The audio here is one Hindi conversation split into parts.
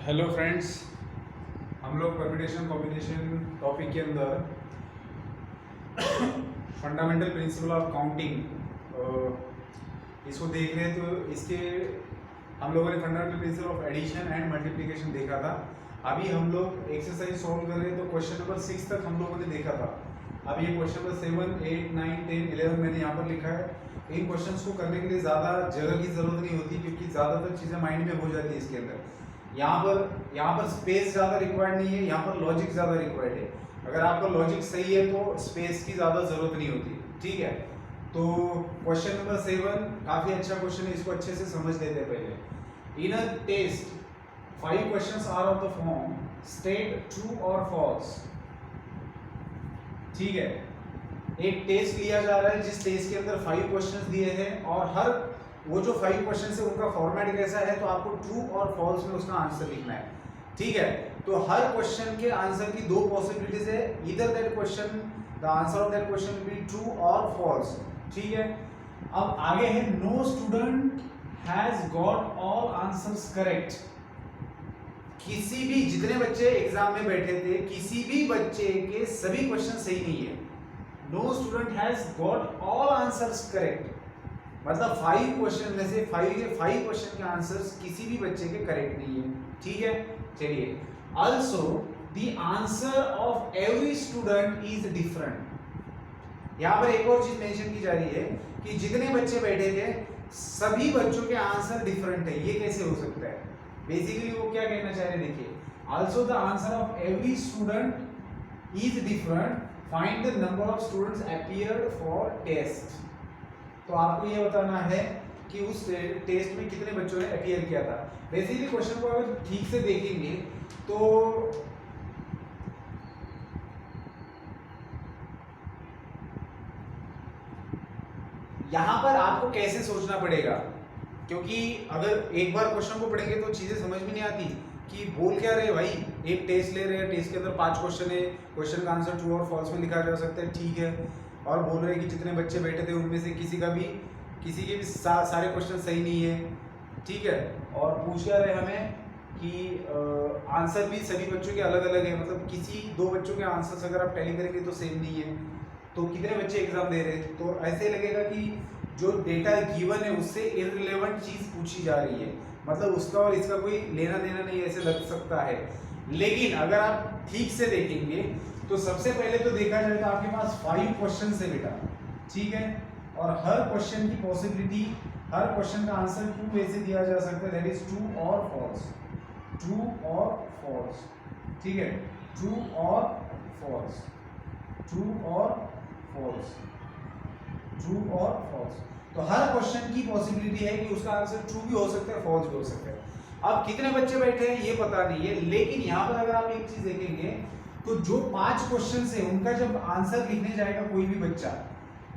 हेलो फ्रेंड्स, हम लोग परम्यूटेशन कॉम्बिनेशन टॉपिक के अंदर फंडामेंटल प्रिंसिपल ऑफ काउंटिंग इसको देख रहे हैं। तो इसके हम लोगों ने fundamental principle of addition and multiplication देखा था। अभी हम लोग एक्सरसाइज सॉल्व कर रहे हैं, तो क्वेश्चन नंबर 6 तक हम लोगों ने देखा था। अब ये क्वेश्चन नंबर 7, 8, 9, 10, 11 मैंने यहाँ पर लिखा है। इन क्वेश्चंस को करने के लिए ज़्यादा जगह की ज़रूरत नहीं होती, क्योंकि ज़्यादातर चीज़ें माइंड में हो जाती है इसके अंदर। यहाँ पर स्पेस ज़्यादा रिक्वायर्ड नहीं है, यहाँ पर लॉजिक ज़्यादा रिक्वायर्ड है। अगर आपका लॉजिक सही है तो स्पेस की ज़्यादा ज़रूरत नहीं होती। ठीक है, तो क्वेश्चन नंबर 7 काफ़ी अच्छा क्वेश्चन है, इसको अच्छे से समझ लेते हैं पहले। In a test 5 questions are of the form state true और फॉल्स। ठीक है, एक टेस्ट लिया जा रहा है जिस टेस्ट के अंदर 5 क्वेश्चंस दिए हैं, और हर वो जो 5 क्वेश्चन है उनका फॉर्मेट कैसा है, तो आपको ट्रू और फॉल्स में उसका आंसर लिखना है। ठीक है, तो हर क्वेश्चन के आंसर की 2 पॉसिबिलिटीज है, either that question the answer of that question will be true और फॉल्स। ठीक है, अब आगे है no student has got all answers correct. किसी भी जितने बच्चे एग्जाम में बैठे थे, किसी भी बच्चे के सभी क्वेश्चन सही नहीं है। No student has got all answers correct, मतलब 5 क्वेश्चन में से 5 क्वेश्चन के आंसर्स किसी भी बच्चे के करेक्ट नहीं है। ठीक है, चलिए। Also the answer of every student is different. यहाँ पर एक और चीज मेंशन की जा रही है कि जितने बच्चे बैठे थे सभी बच्चों के आंसर डिफरेंट है। ये कैसे हो सकता है? बेसिकली वो क्या कहना चाह रहे हैं, देखिए, also the answer of every student is different, find the number of students appeared for test. तो आपको ये बताना है कि उस टेस्ट में कितने बच्चों ने अपीयर किया था। बेसिकली क्वेश्चन को अगर ठीक से देखेंगे तो यहां पर आपको कैसे सोचना पड़ेगा, क्योंकि अगर एक बार क्वेश्चन को पढ़ेंगे तो चीजें समझ में नहीं आती कि बोल क्या रहे भाई। एक टेस्ट ले रहे हैं, टेस्ट के अंदर 5 क्वेश्चन है, क्वेश्चन का आंसर ट्रू और फॉल्स में लिखा जा सकता है। ठीक है, और बोल रहे हैं कि जितने बच्चे बैठे थे उनमें से किसी के भी सारे क्वेश्चन सही नहीं है। ठीक है, और पूछ क्या रहे हमें कि आंसर भी सभी बच्चों के अलग अलग है, मतलब किसी 2 बच्चों के आंसर्स अगर आप टैली करेंगे तो सेम नहीं है। तो कितने बच्चे एग्जाम दे रहे हैं, तो ऐसे लगेगा कि जो डेटा गिवन है उससे इररिलेवेंट चीज पूछी जा रही है, मतलब उसका और इसका कोई लेना देना नहीं, ऐसे लग सकता है। लेकिन अगर आप ठीक से देखेंगे तो सबसे पहले तो देखा जाए तो आपके पास 5 क्वेश्चन है बेटा। ठीक है, और हर क्वेश्चन की पॉसिबिलिटी, हर क्वेश्चन का आंसर 2 वे से दिया जा सकता है, दैट इज ट्रू और फॉल्स। ट्रू और फॉल्स। ठीक है, ट्रू और फॉल्स, ट्रू और फॉल्स, ट्रू और फॉल्स। तो हर क्वेश्चन की पॉसिबिलिटी है कि उसका आंसर ट्रू भी हो सकता है, फॉल्स भी हो सकता है। अब कितने बच्चे बैठे हैं ये पता नहीं है, लेकिन यहाँ पर अगर आप एक चीज देखेंगे तो जो 5 क्वेश्चन है उनका जब आंसर लिखने जाएगा कोई भी बच्चा,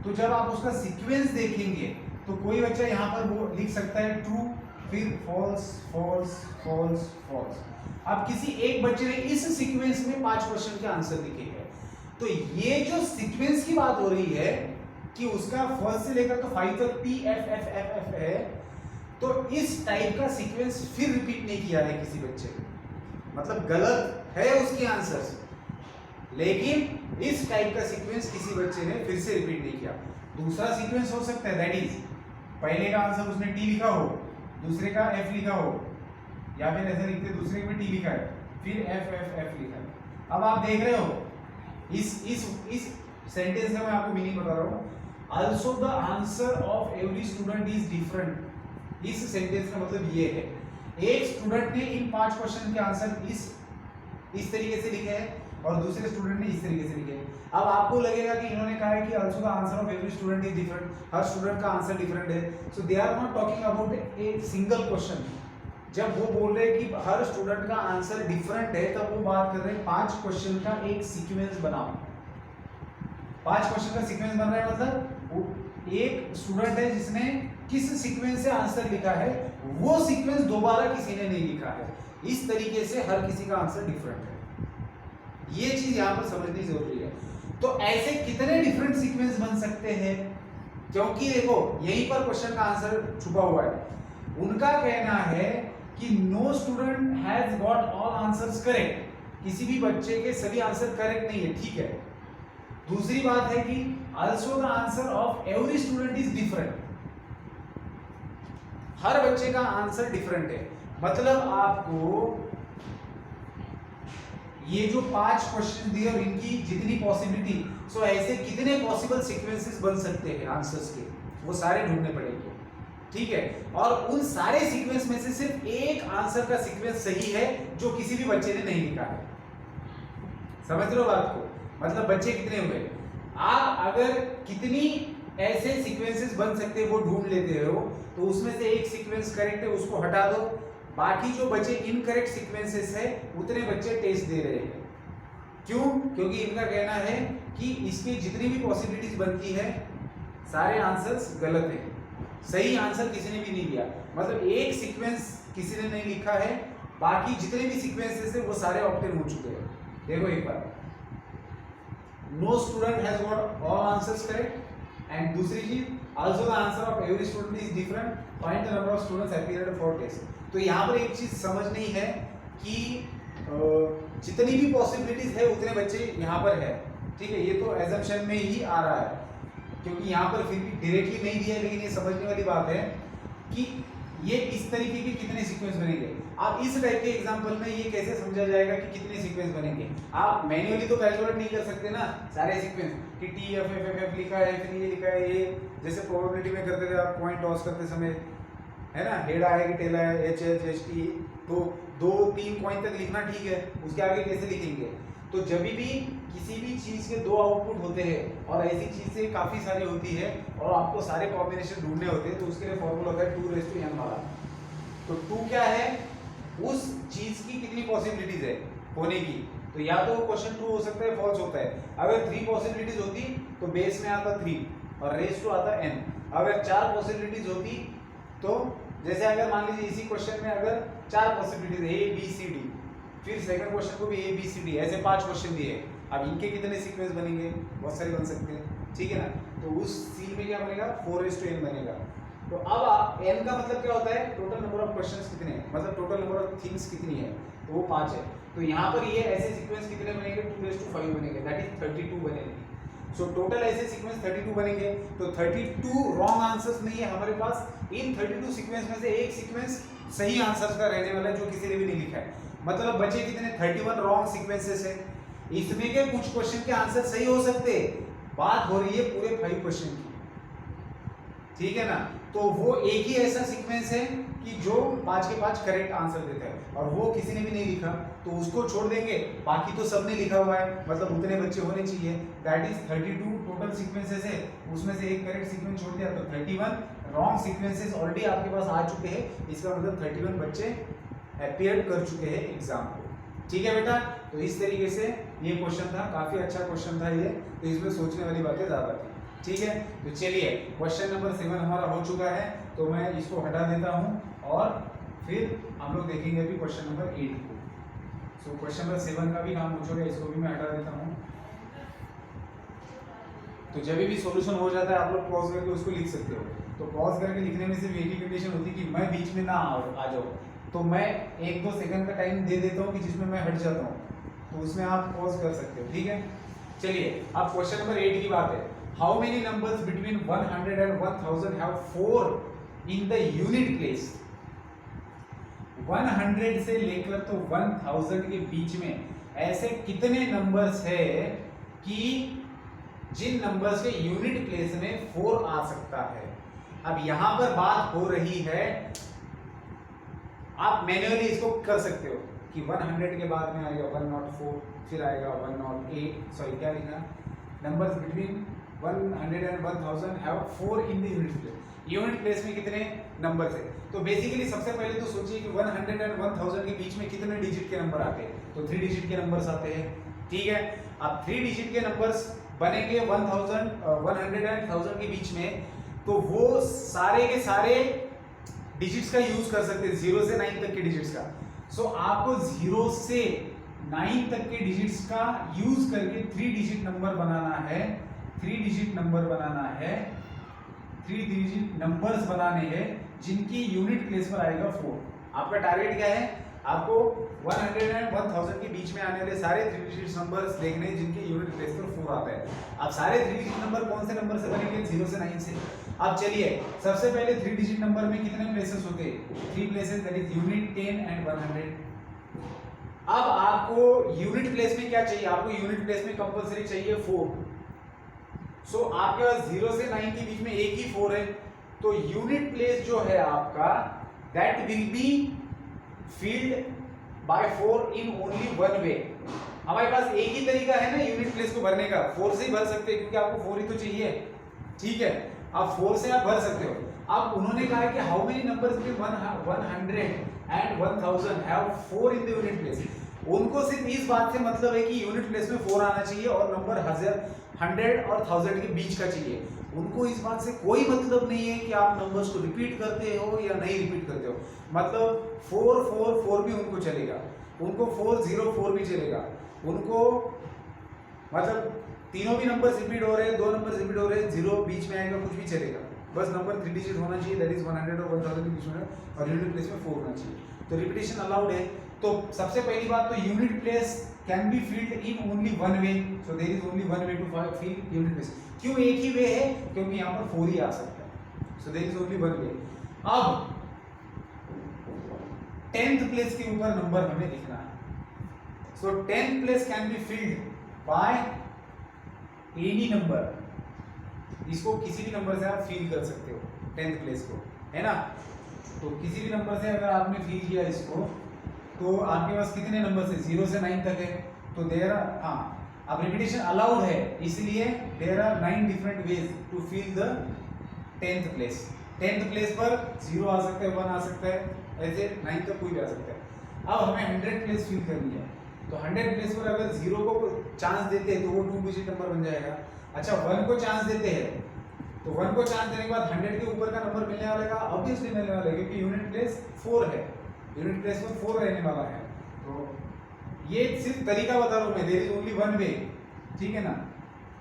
तो जब आप उसका सीक्वेंस देखेंगे तो कोई बच्चा यहाँ पर वो लिख सकता है ट्रू, फिर फॉल्स, फॉल्स, फॉल्स, फॉल्स। अब किसी एक बच्चे ने इस सीक्वेंस में 5 क्वेश्चन के आंसर लिखे हैं, तो ये जो सीक्वेंस की बात हो रही है कि उसका फर्स्ट से लेकर तो 5 तक P F F F F है, तो इस टाइप का सीक्वेंस फिर रिपीट नहीं किया है किसी बच्चे ने, मतलब गलत है उसकी आंसर्स, लेकिन इस टाइप का सीक्वेंस किसी बच्चे ने फिर से रिपीट नहीं किया। दूसरा सीक्वेंस हो सकता है, दैट इज पहले का आंसर उसने T लिखा हो, दूसरे का F लिखा हो, या फिर ऐसा लिखते दूसरे में T लिखा है फिर F F F लिखा है। अब आप देख रहे हो इस सेंटेंस का मैं आपको मीनिंग बता रहा हूँ। Also the answer of every student is different. इस सेंटेंस का मतलब ये है, एक स्टूडेंट ने इन 5 क्वेश्चन के आंसर इस तरीके से लिखे हैं और दूसरे स्टूडेंट ने इस तरीके से लिखे हैं। अब आपको लगेगा कि इन्होंने कहा है कि also the answer of every student is different, हर स्टूडेंट का आंसर डिफरेंट है, so they are not talking about a single question. जब वो बोल रहे हैं कि हर स्टूडेंट का आंसर डिफरेंट है, तब वो बात कर रहे हैं 5 क्वेश्चन का एक सीक्वेंस बनाओ। 5 क्वेश्चन का सीक्वेंस बन रहा है, मतलब एक स्टूडेंट है जिसने किस सीक्वेंस से आंसर लिखा है, वो सीक्वेंस दोबारा किसी ने नहीं लिखा है। इस तरीके से हर किसी का आंसर डिफरेंट है, ये चीज यहां पर समझनी जरूरी है। तो ऐसे कितने डिफरेंट सीक्वेंस बन सकते हैं, क्योंकि देखो यहीं पर क्वेश्चन का आंसर छुपा हुआ है। उनका कहना है कि no student has got all answers correct, किसी भी बच्चे के सभी आंसर करेक्ट नहीं है, ठीक है। दूसरी बात है कि also the answer of every student is different, हर बच्चे का आंसर डिफरेंट है। मतलब आपको ये जो 5 क्वेश्चन दिए और इनकी जितनी पॉसिबिलिटी, सो ऐसे कितने पॉसिबल सीक्वेंसेस बन सकते हैं आंसर्स के, वो सारे ढूंढने पड़ेंगे, ठीक है। और उन सारे सीक्वेंस में से सिर्फ एक आंसर का सीक्वेंस सही है जो किसी भी बच्चे ने नहीं लिखा है। समझ रहे हो बात को? मतलब बच्चे कितने हुए, आप अगर कितनी ऐसे सीक्वेंसेस बन सकते हैं वो ढूंढ लेते हो, तो उसमें से एक सीक्वेंस करेक्ट है उसको हटा दो, बाकी जो बचे इनकरेक्ट सीक्वेंसेस है उतने बच्चे टेस्ट दे रहे हैं। क्यों? क्योंकि इनका कहना है कि इसकी जितनी भी पॉसिबिलिटीज बनती है सारे आंसर्स गलत हैं, सही आंसर किसी ने भी नहीं दिया। मतलब एक सीक्वेंस किसी ने नहीं लिखा है, बाकी जितने भी सीक्वेंसेस है वो सारे ऑब्टेन हो चुके हैं। देखो एक बार, no student has got all answers correct, and दूसरी चीज also the answer of every student is different, find the number of students appeared for test. तो यहाँ पर एक चीज समझनी है कि जितनी भी पॉसिबिलिटीज है उतने बच्चे यहाँ पर है, ठीक है। ये तो एजम्पशन में ही आ रहा है, क्योंकि यहाँ पर फिर भी डायरेक्टली नहीं दिया है, लेकिन ये समझने वाली बात है कि ये इस तरीके के कितने सीक्वेंस बनेंगे। आप इस टाइप के एग्जांपल में ये कैसे समझा जाएगा कि कितने सीक्वेंस बनेंगे, आप मैन्युअली तो कैलकुलेट नहीं कर सकते ना सारे सीक्वेंस कि T F F F F लिखा है, फिर ये लिखा है, ये जैसे प्रोबेबिलिटी में करते थे आप पॉइंट टॉस करते समय, है ना, हेड आया कि टेल आया, एच एच एच टी, तो 2-3 पॉइंट तक लिखना ठीक है, उसके आगे कैसे लिखेंगे। तो जब भी किसी भी चीज के 2 आउटपुट होते हैं और ऐसी चीजें काफी सारी होती है और आपको सारे कॉम्बिनेशन ढूंढने होते हैं, तो उसके लिए फॉर्मूला होता है 2n वाला। तो 2 क्या है, उस चीज की कितनी पॉसिबिलिटीज है होने की, तो या तो क्वेश्चन 2 हो सकता है, फॉल्स होता है। अगर 3 पॉसिबिलिटीज होती तो बेस में आता 3 और रेस टू आता n। अगर 4 पॉसिबिलिटीज होती तो जैसे अगर मान लीजिए इसी क्वेश्चन में अगर 4 possibilities A B C D, फिर सेकंड क्वेश्चन को भी ए बी सी डी, ऐसे 5 क्वेश्चन दिए, अब इनके कितने सीक्वेंस बनेंगे, बहुत सारे बन सकते हैं, ठीक है ना। तो उस सीन में क्या बनेगा, 4:n बनेगा। तो अब n का मतलब क्या होता है, टोटल नंबर ऑफ क्वेश्चंस कितने हैं, मतलब टोटल नंबर ऑफ थिंग्स कितनी है, तो वो 5 है। तो यहाँ पर ये ऐसे सीक्वेंस कितने बनेंगे, 2:5 बनेंगे, दैट इज 32 बनेंगे। सो टोटल ऐसे सीक्वेंस 32 बनेंगे। तो 32 रॉन्ग आंसर्स नहीं है हमारे पास, इन 32 सीक्वेंस में से एक सीक्वेंस सही आंसर्स का रहने वाला है जो किसी ने भी नहीं लिखा है। मतलब बचे कितने, 31 रॉन्ग सीक्वेंसेस है। इसमें के कुछ क्वेश्चन के आंसर सही हो सकते हैं, बात हो रही है पूरे 5 क्वेश्चन की, ठीक है ना। तो वो एक ही ऐसा सीक्वेंस है कि जो 5 के 5 करेक्ट आंसर देता है और वो किसी ने भी नहीं लिखा, तो उसको छोड़ देंगे, बाकी तो सबने लिखा हुआ है, मतलब उतने बच्चे होने चाहिए, दैट इज 32 टोटल सीक्वेंसेस है, उसमें से एक करेक्ट सीक्वेंस छोड़ दिया तो 31 रॉन्ग सीक्वेंसेस ऑलरेडी आपके पास आ चुके हैं। इसका मतलब 31 बच्चे अपीयर कर चुके हैं एग्जाम को, ठीक है बेटा। तो इस तरीके से ये क्वेश्चन था, काफी अच्छा क्वेश्चन था ये, तो इसमें सोचने वाली बातें ज्यादा थी, ठीक है। तो चलिए क्वेश्चन नंबर 7 हमारा हो चुका है, तो मैं इसको हटा देता हूं और फिर हम लोग देखेंगे अभी क्वेश्चन नंबर 8 को। सो क्वेश्चन नंबर 7 का भी काम हो चुका है, इसको भी मैं हटा देता हूं। तो जब भी सॉल्यूशन हो जाता है आप लोग पॉज करके उसको लिख सकते हो। तो पॉज करके लिखने में सिर्फ एक ही कंडीशन होती है कि मैं बीच में ना आ जाऊँ, तो मैं 1-2 सेकंड का टाइम दे देता हूँ कि जिसमें मैं हट जाता हूँ, तो उसमें आप पॉज कर सकते हो, ठीक है। चलिए अब क्वेश्चन नंबर 8 की बात है। How many numbers between 100 and 1000 have 4 in the unit place. 100 से लेकर तो 1000 के बीच में ऐसे कितने नंबर्स है कि जिन नंबर्स के यूनिट प्लेस में 4 आ सकता है। अब यहां पर बात हो रही है, आप मैन्युअली इसको कर सकते हो कि 100 के बाद में आएगा 104, फिर आएगा 108, सॉरी क्या लिखना, numbers between 100 and 1000 have 4 in the unit place. Unit place में कितने नंबर्स है, तो बेसिकली सबसे पहले तो सोचिए कि 100 and 1000 के बीच में कितने डिजिट के नंबर आते हैं, तो 3 डिजिट के नंबर्स आते हैं, ठीक है। अब 3 डिजिट के नंबर्स बनेंगे 100 and 1000 के बीच में, तो वो सारे के सारे डिजिट्स का यूज कर सकते हैं, 0 से 9 तक के डिजिट्स का। सो आपको 0 से 9 तक के डिजिट्स का यूज करके 3 डिजिट नंबर बनाना है, 3 डिजिट नंबर बनाना है, 3 डिजिट नंबर्स बनाने हैं जिनकी यूनिट प्लेस पर आएगा 4। आपका टारगेट क्या है, आपको 100 एंड 1000 के बीच में आने वाले सारे 3 डिजिट नंबर्स देखने जिनके यूनिट प्लेस पर 4 आता है। अब सारे 3 डिजिट नंबर कौन से नंबर से बनेंगे, 0 से 9 से। अब चलिए सबसे पहले 3 डिजिट नंबर में कितने प्लेसेस होते हैं, 3 places, that is unit, 10 and 100। अब आपको यूनिट प्लेस में क्या चाहिए, आपको यूनिट प्लेस में कंपलसरी चाहिए 4। सो आपके पास 0 से 9 के बीच में एक ही 4 है, तो यूनिट प्लेस जो है आपका that will be filled by 4 in only one way. हमारे पास एक ही तरीका है ना यूनिट प्लेस को भरने का, 4 से ही भर सकते हैं क्योंकि आपको 4 ही तो चाहिए, ठीक है। अब 4 से आप भर सकते हो। अब उन्होंने कहा है कि how many numbers between 100 and 1000 have 4 in the unit place. उनको सिर्फ इस बात से मतलब है कि यूनिट प्लेस में 4 आना चाहिए और नंबर 100 और 1000 के बीच का चाहिए। उनको इस बात से कोई मतलब नहीं है कि आप नंबर्स को रिपीट करते हो या नहीं रिपीट करते हो। मतलब 4 4 4 भी उनको चलेगा, उनको 4 0 4 भी चलेगा, उनको मतलब तीनों भी नंबर रिपीट हो रहे हैं, 2 नंबर रिपीट हो रहे हैं, 0 बीच में आएगा, कुछ भी चलेगा, बस नंबर 3 डिजिट होना चाहिए, दैट इज 100 और 1000 के बीच में, और यूनिट प्लेस में 4 होना चाहिए। तो रिपीटेशन अलाउड है। तो सबसे पहली बात तो unit place can be filled in only one way, so there is only one way to fill unit place. क्यों एक ही वे है, क्योंकि यहाँ पर 4 ही आ सकता है, so there is only one way. अब 10th प्लेस के ऊपर नंबर हमें लिखना है, so 10th place can be filled by any number. इसको किसी भी नंबर से आप फील कर सकते हो 10th प्लेस को, है ना। तो किसी भी नंबर से अगर आपने फील किया इसको, तो आपके पास कितने नंबर से 0 से 9 तक है, तो देयर आर, हाँ अब रिपीटेशन अलाउड है, इसलिए there are 9 different ways to fill the 10th place. 10th place पर 0 आ सकता है, 1 आ सकता है, ऐसे 9 तक कोई भी आ सकता है। अब हमें 100 प्लेस फील करनी है, तो 100 प्लेस पर अगर 0 को चांस देते हैं तो वो 2 डिजिट नंबर बन जाएगा। अच्छा 1 को चांस देते हैं, तो 1 को चांस देने के बाद 100 के ऊपर का नंबर मिलने वाला है, ऑब्वियसली मिलने वाला है क्योंकि यूनिट प्लेस 4 है, यूनिट प्लेस पर 4 रहने वाला है। तो ये सिर्फ तरीका बता रहा हूं मैं, there is only one way, ठीक है ना।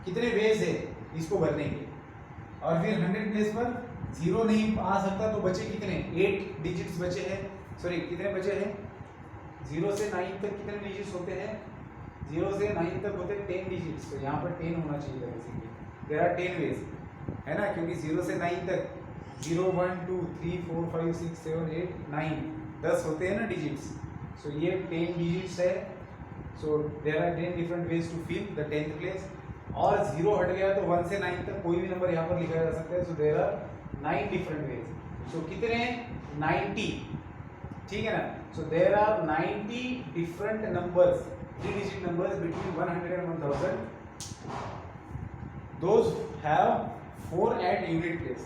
कितने वेज है इसको भरने के, और फिर 100 प्लेस पर 0 नहीं आ सकता, तो बचे कितने, 8 डिजिट्स बचे हैं, सॉरी कितने बचे हैं, 0 से 9 तक कितने डिजिट्स होते हैं, 0 से 9 तक होते हैं 10 डिजिट्स, तो यहाँ पर 10 होना चाहिए बेसिकली, देयर आर 10 वेज, है ना, क्योंकि 0 से 9 तक 0 1 2 3 4 5 6 7 8 9 10 होते हैं ना डिजिट्स, सो ये 10 डिजिट्स है, so there are 10 different ways to fill the 10th place. और 0 हट गया तो 1 से 9 तक कोई भी नंबर यहाँ पर लिखा जा सकता है, so there are 9 different ways, so कितने 90, ठीक है ना। So there are 90 different numbers, 3 digit numbers between 100 and 1000, those have 4 at unit place.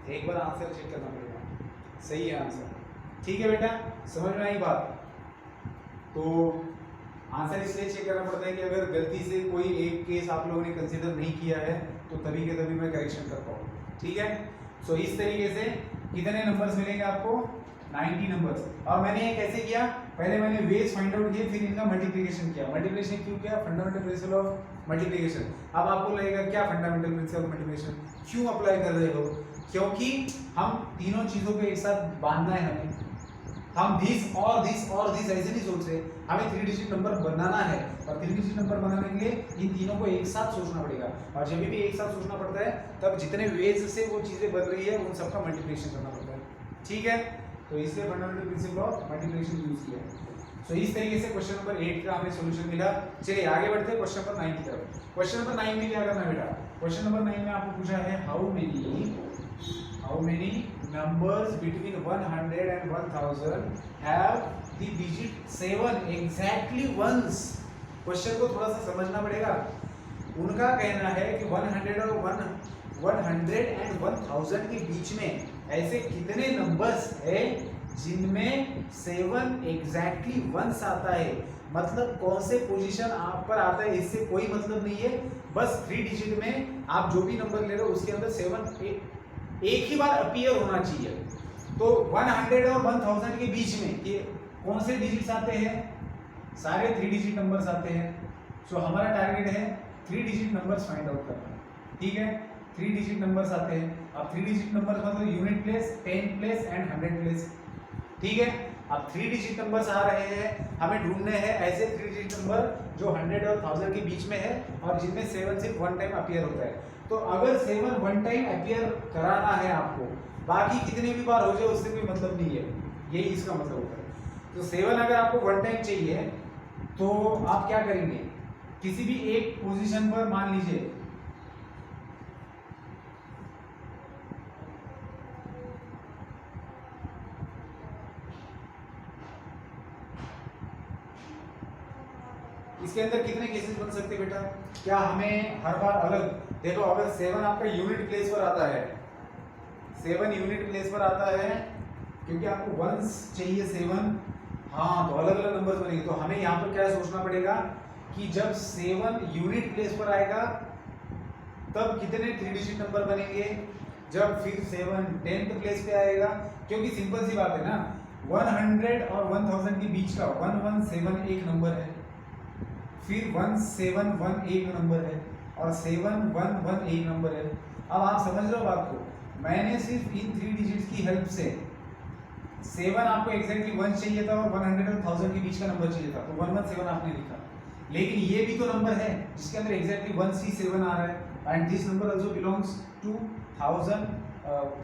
एक बार आंसर चेक करना पड़ेगा, सही है आंसर, ठीक है बेटा, समझ में आई बात। तो आंसर इसलिए चेक करना पड़ता है कि अगर गलती से कोई एक केस आप लोगों ने कंसीडर नहीं किया है तो तभी के तभी मैं करेक्शन कर पाऊँ, ठीक है। सो इस तरीके से कितने नंबर्स मिलेंगे आपको, 90 नंबर्स। और मैंने ये कैसे किया, पहले मैंने वेज फाइंड आउट किए, फिर इनका मल्टीप्लिकेशन किया। मल्टीप्लिकेशन क्यों किया, फंडामेंटल प्रिंसिपल ऑफ मल्टीप्लिकेशन। अब आपको लगेगा क्या फंडामेंटल प्रिंसिपल ऑफ मल्टीप्लिकेशन क्यों अप्लाई कर रहे हो, क्योंकि हम तीनों चीजों को एक साथ बांधना है हमें, हम दिस और दिस और दिस ऐसे नहीं सोच रहे, हमें 3 डिजिट नंबर बनाना है, और 3 डिजिट नंबर बनाने के लिए इन तीनों को एक साथ सोचना पड़ेगा, और जब भी एक साथ सोचना पड़ता है तब जितने वेज से वो चीज़ें बन रही है उन सबका मल्टीप्लिकेशन करना पड़ता है, ठीक है। तो इसलिए fundamental principle of multiplication use किया। सो इस तरीके से क्वेश्चन नंबर 8 का हमें सोल्यूशन मिला। चलिए आगे बढ़ते हैं क्वेश्चन नंबर 9 की तरफ। क्वेश्चन नंबर 9 में क्या करना बेटा, क्वेश्चन नंबर 9 में आपको पूछा है how many numbers between 100 and 1000 have the digit 7 exactly once। Question को थोड़ा सा समझना पड़ेगा। उनका कहना है कि 100 और 100 and 1000 के बीच में ऐसे कितने नंबर्स है जिनमें 7 exactly once आता है, मतलब कौन से पोजीशन आप पर आता है इससे कोई मतलब नहीं है, बस 3 डिजिट में आप जो भी नंबर ले रहे हो उसके अंदर 7 एक ही बार अपीयर होना चाहिए। तो 100 और 1000 के बीच में ये कौन से डिजिट्स आते हैं, सारे 3 डिजिट नंबर्स आते हैं। सो हमारा टारगेट है 3 डिजिट नंबर्स फाइंड आउट करना, ठीक है। 3 डिजिट नंबर्स आते हैं। अब 3 डिजिट नंबर्स मतलब unit place, 10 place and 100 place, ठीक है। अब 3 डिजिट नंबर्स आ रहे हैं, हमें ढूंढने हैं ऐसे 3 डिजिट नंबर जो 100 और 1000 के बीच में है और जिनमें 7 सिर्फ वन टाइम अपीयर होता है। तो अगर 7 वन टाइम अपीयर कराना है आपको, बाकी कितने भी बार हो जाए उससे कोई मतलब नहीं है, यही इसका मतलब होता है। तो 7 अगर आपको वन टाइम चाहिए तो आप क्या करेंगे, किसी भी एक पोजीशन पर मान लीजिए इसके अंदर कितने केसेस बन सकते हैं बेटा, क्या हमें हर बार अलग, देखो अगर 7 आपका यूनिट प्लेस पर आता है, 7 यूनिट प्लेस पर आता है क्योंकि आपको वंस चाहिए 7, हाँ तो अलग अलग नंबर बनेंगे। तो हमें यहाँ पर क्या सोचना पड़ेगा कि जब 7 यूनिट प्लेस पर आएगा तब कितने 3 डिजिट नंबर बनेंगे, जब फिर 7 10th प्लेस पे आएगा, क्योंकि सिंपल सी बात है ना, 100 और 1000 के बीच का 117 एक नंबर है, फिर 171 एक नंबर है और 711 एक नंबर है। अब आप समझ रहे हो बात को, मैंने सिर्फ इन 3 डिजिट्स की हेल्प से 7 आपको एग्जैक्टली 1 चाहिए था और 100 और 1000 के बीच का नंबर चाहिए था, तो 117 आपने लिखा, लेकिन ये भी तो नंबर है जिसके अंदर एग्जैक्टली 1C7 आ रहा है and this number also belongs to 1000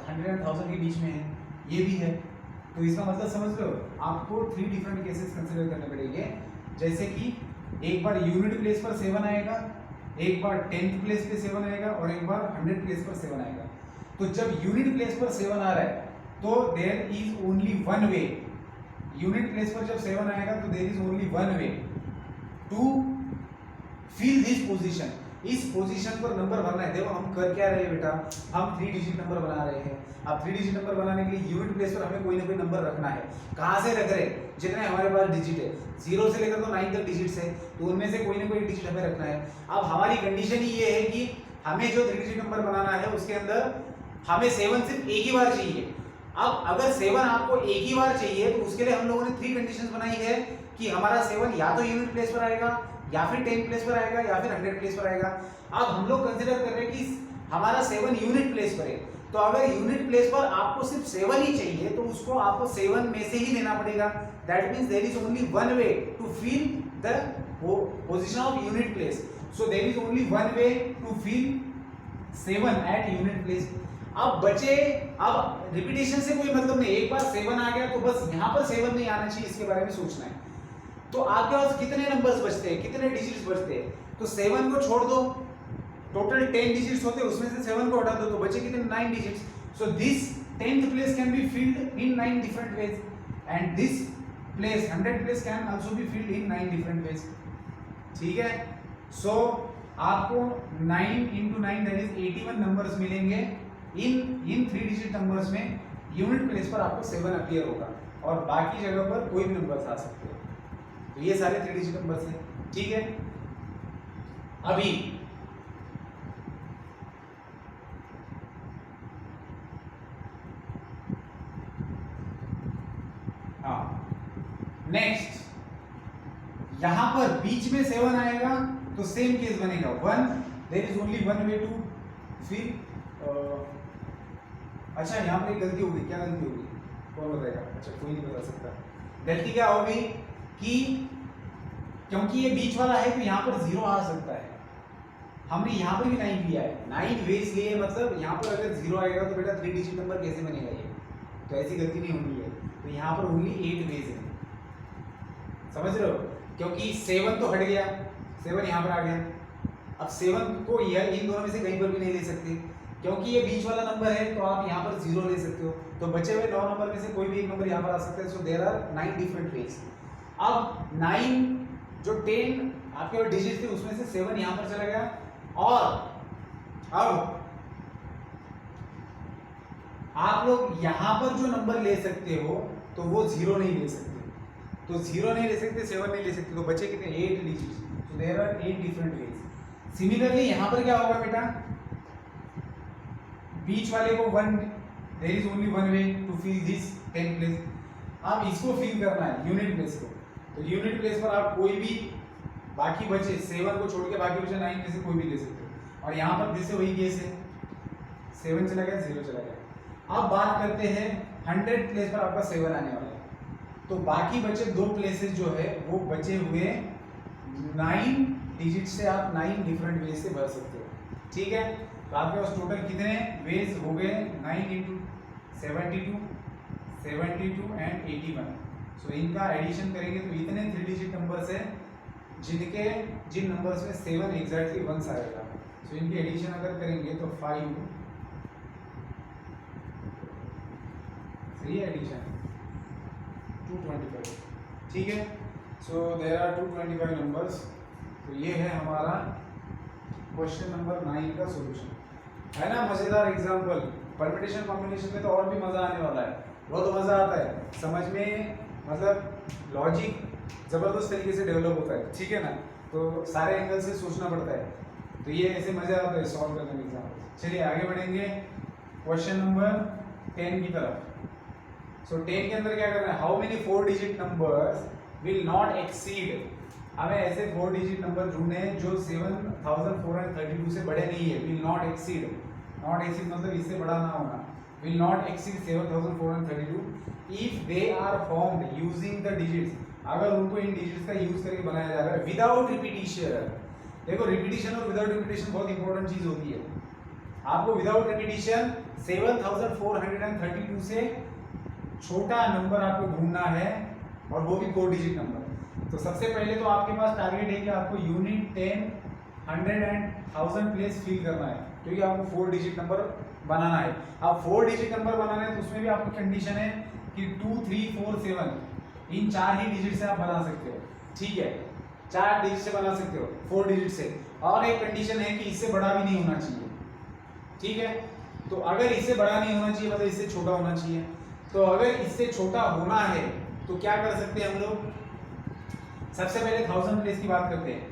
100 and 1000 के बीच में है, ये भी है। तो इसका मतलब समझ रहे हो, आपको 3 डिफरेंट केसेस कंसीडर करने पड़ेंगे, जैसे कि एक बार यूनिट प्लेस पर 7 आएगा, एक बार 10th प्लेस पे 7 आएगा और एक बार 100 प्लेस पर 7 आएगा। तो जब यूनिट प्लेस पर 7 आ रहा है तो there is only one way, unit place पर जब 7 आएगा तो there is only one way to fill this position, इस पोजीशन पर नंबर भरना है। देखो हम कर क्या रहे हैं बेटा, हम 3 डिजिट नंबर बना रहे हैं। अब 3 डिजिट नंबर बनाने के लिए यूनिट प्लेस पर हमें कोई ना कोई नंबर रखना है, कहाँ से रख रहे, जितने हमारे पास डिजिट है 0 से लेकर तो 9 तक डिजिट्स है, तो उनमें से कोई ना कोई डिजिट हमें रखना है। अब हमारी कंडीशन ही ये है कि हमें जो 3 डिजिट नंबर बनाना है उसके अंदर हमें 7 सिर्फ एक ही बार चाहिए। अब अगर 7 आपको एक ही बार चाहिए तो उसके लिए हम लोगों ने 3 कंडीशंस बनाई है कि हमारा 7 या तो यूनिट प्लेस पर आएगा, या फिर 10 प्लेस पर आएगा, या फिर 100 प्लेस पर आएगा। अब हम लोग कंसीडर कर रहे हैं कि हमारा 7 यूनिट प्लेस पर है, तो अगर यूनिट प्लेस पर आपको सिर्फ 7 ही चाहिए तो उसको आपको 7 में से ही लेना पड़ेगा। That means there is only one way to fill the position of unit place, so there is only one way to fill 7 at unit place. अब बचे, अब रिपीटेशन से कोई मतलब नहीं, एक बार 7 आ गया तो बस यहाँ पर 7 नहीं आना चाहिए, इसके बारे में सोचना है। तो आपके पास कितने नंबर्स बचते हैं, कितने डिजिट्स बचते हैं, तो 7 को छोड़ दो, टोटल 10 डिजिट्स होते हैं, उसमें से 7 को हटा दो तो बचे कितने 9 digits. So this 10th place can be filled in 9 different ways and this place 100 place can also be filled in 9 different ways, ठीक है। सो आपको 9 into 9 दैट इज 81 नंबर्स मिलेंगे इन 3 डिजिट नंबर्स में। यूनिट प्लेस पर आपको 7 अपीयर होगा और बाकी जगह पर कोई भी नंबर्स आ सकते हैं। तो ये सारे 3 डिजिट नंबर्स हैं, ठीक है। अभी हाँ नेक्स्ट, यहां पर बीच में 7 आएगा तो सेम केस बनेगा 1, there is only one way to fill. अच्छा यहाँ पर एक गलती होगी, क्या गलती होगी कौन बताएगा, अच्छा कोई नहीं बता सकता। गलती क्या होगी कि क्योंकि ये बीच वाला है तो यहाँ पर 0 आ सकता है, हमने यहाँ पर भी 9 लिया है, 9 वेज लिए, मतलब यहाँ पर अगर 0 आएगा तो बेटा 3 डिजिट नंबर कैसे बनेगा ये, तो ऐसी गलती नहीं होनी है। तो यहाँ पर ओनली 8 वेज है, समझ रहे हो, क्योंकि 7 तो हट गया, 7 यहाँ पर आ गया। अब 7 को इन दोनों में से कहीं पर भी नहीं ले सकते क्योंकि ये बीच वाला नंबर है, तो आप यहाँ पर 0 ले सकते हो, तो बचे हुए 9 नंबर में से कोई भी एक नंबर यहाँ पर आ सकता है। So there are 9 different ways. अब 9 जो 10 आपके डिजिट थे उसमें से 7 यहाँ पर चला गया, और अब आप लोग यहाँ पर जो नंबर ले सकते हो तो वो 0 नहीं ले सकते, तो 0 नहीं ले सकते, 7 नहीं ले सकते, तो बचे कितने 8 digits. So there are 8 different ways. Similarly यहाँ पर क्या होगा बेटा, बीच वाले को 1, there is only one way to fill this 10 place. अब इसको फिल करना है यूनिट प्लेस को, तो यूनिट प्लेस पर आप कोई भी बाकी बचे 7 को छोड़ के बाकी बचे 9 में से कोई भी ले सकते हो। और यहाँ पर जैसे वही केस है, 7 चला गया, 0 चला गया। अब बात करते हैं 100 प्लेस पर आपका 7 आने वाला है, तो बाकी बचे 2 प्लेसेस जो है वो बचे हुए 9 डिजिट से आप 9 डिफरेंट वे से भर सकते हो। ठीक है, तो आपके पास टोटल कितने वेज हो गए 9 इंटू 72 एंड 81। सो इनका एडिशन करेंगे तो इतने 3 डिजिट नंबर्स है जिन नंबर्स में 7 एग्जैक्टली वंस आएगा। सो इनकी एडिशन अगर करेंगे तो 5 सही है एडिशन 225। ठीक है, सो देयर आर 225 नंबर्स। तो ये है हमारा क्वेश्चन नंबर 9 का सॉल्यूशन। है ना मजेदार एग्जांपल। परम्यूटेशन कॉम्बिनेशन में तो और भी मजा आने वाला है, बहुत मजा आता है समझ में, मतलब लॉजिक जबरदस्त तरीके से डेवलप होता है। ठीक है ना, तो सारे एंगल से सोचना पड़ता है, तो ये ऐसे मजा आता है सॉल्व करने में एग्जाम्पल। चलिए आगे बढ़ेंगे क्वेश्चन नंबर 10 की तरफ। सो 10 के अंदर क्या करना है, how many 4 digit numbers will not exceed. हमें ऐसे 4 डिजिट नंबर ढूंढने हैं जो 7432 से बड़े नहीं है। Will not exceed, not exceed मतलब इससे बड़ा ना होना। Will not exceed 7432 if they are formed using the digits, अगर उनको इन डिजिट्स का यूज करके बनाया जा रहा है विदाउट रिपीटिशन। देखो रिपीटिशन और विदाउट रिपीटिशन बहुत इंपॉर्टेंट चीज होती है। आपको विदाउट रिपीटिशन 7432 से छोटा नंबर आपको ढूंढना है, और वो भी 4 डिजिट नंबर। तो सबसे पहले तो आपके पास टारगेट है कि आपको यूनिट 10, 100 एंड 1000 प्लेस फिल करना है, क्योंकि आपको 4 डिजिट नंबर बनाना है। अब 4 डिजिट नंबर बनाना है तो उसमें भी आपकी कंडीशन है कि 2, 3, 4, 7 इन 4 ही डिजिट से आप बना सकते हो। ठीक है, 4 डिजिट से बना सकते हो 4 डिजिट से, और एक कंडीशन है कि इससे बड़ा भी नहीं होना चाहिए। ठीक है, तो अगर इससे बड़ा नहीं होना चाहिए मतलब इससे छोटा होना चाहिए। तो अगर इससे छोटा होना है तो क्या कर सकते हैं हम लोग, सबसे पहले 1000 प्लेस की बात करते हैं।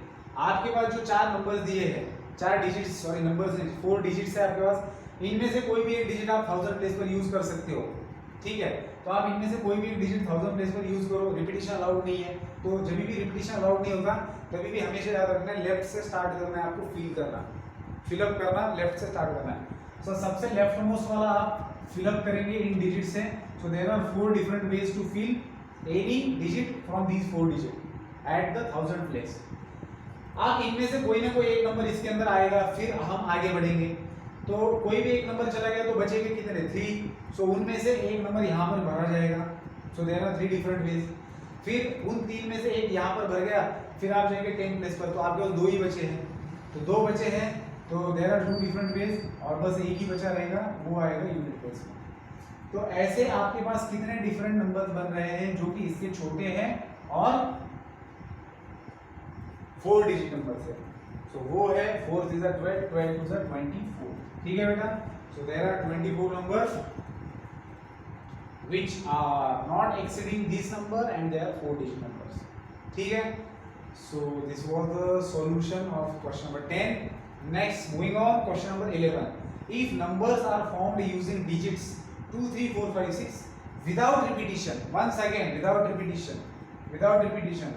आपके पास जो 4 नंबर्स दिए हैं, 4 डिजिट सॉरी नंबर्स 4 डिजिट्स है आपके पास, इनमें से कोई भी एक डिजिट आप 1000 प्लेस पर यूज कर सकते हो। ठीक है, तो आप इनमें से कोई भी एक डिजिट 1000 प्लेस पर यूज करो, रिपीटिशन अलाउड नहीं है। तो जब भी रिपीटिशन अलाउड नहीं होगा तभी भी हमेशा याद रखना है लेफ्ट से स्टार्ट करना है, आपको फिलअप करना लेफ्ट से स्टार्ट करना है। सो सबसे लेफ्ट मोस्ट वाला आप फिलअप करेंगे इन डिजिट से। So there are 4 different ways to fill any digit from these 4 digit at the 1000 place. आप इनमें से कोई ना कोई एक नंबर इसके अंदर आएगा, फिर हम आगे बढ़ेंगे। तो कोई भी एक नंबर चला गया तो बचेंगे कितने 3। सो उनमें से एक नंबर यहाँ पर भरा जाएगा। So there are 3 different ways. फिर उन 3 में से एक यहाँ पर भर गया, फिर आप जाएंगे 10 प्लेस पर, तो आपके पास 2 ही बचे हैं। तो 2 बचे हैं तो देयर आर 2 डिफरेंट वेज, और बस एक ही बचा रहेगा, वो आएगा यूनिट प्लेस में। तो ऐसे आपके पास कितने डिफरेंट नंबर बन रहे हैं जो कि इसके छोटे हैं और 4 डिजिट नंबर से। सो वो है 4 3 12, 12 2 24। ठीक है बेटा, so there are 24 numbers which are not exceeding this number and they are 4 digit numbers. ठीक है, so this was the solution of question number 10. Next, moving on, question number 11. If numbers are formed using digits 2 3 4 5 6 without repetition, once again without repetition,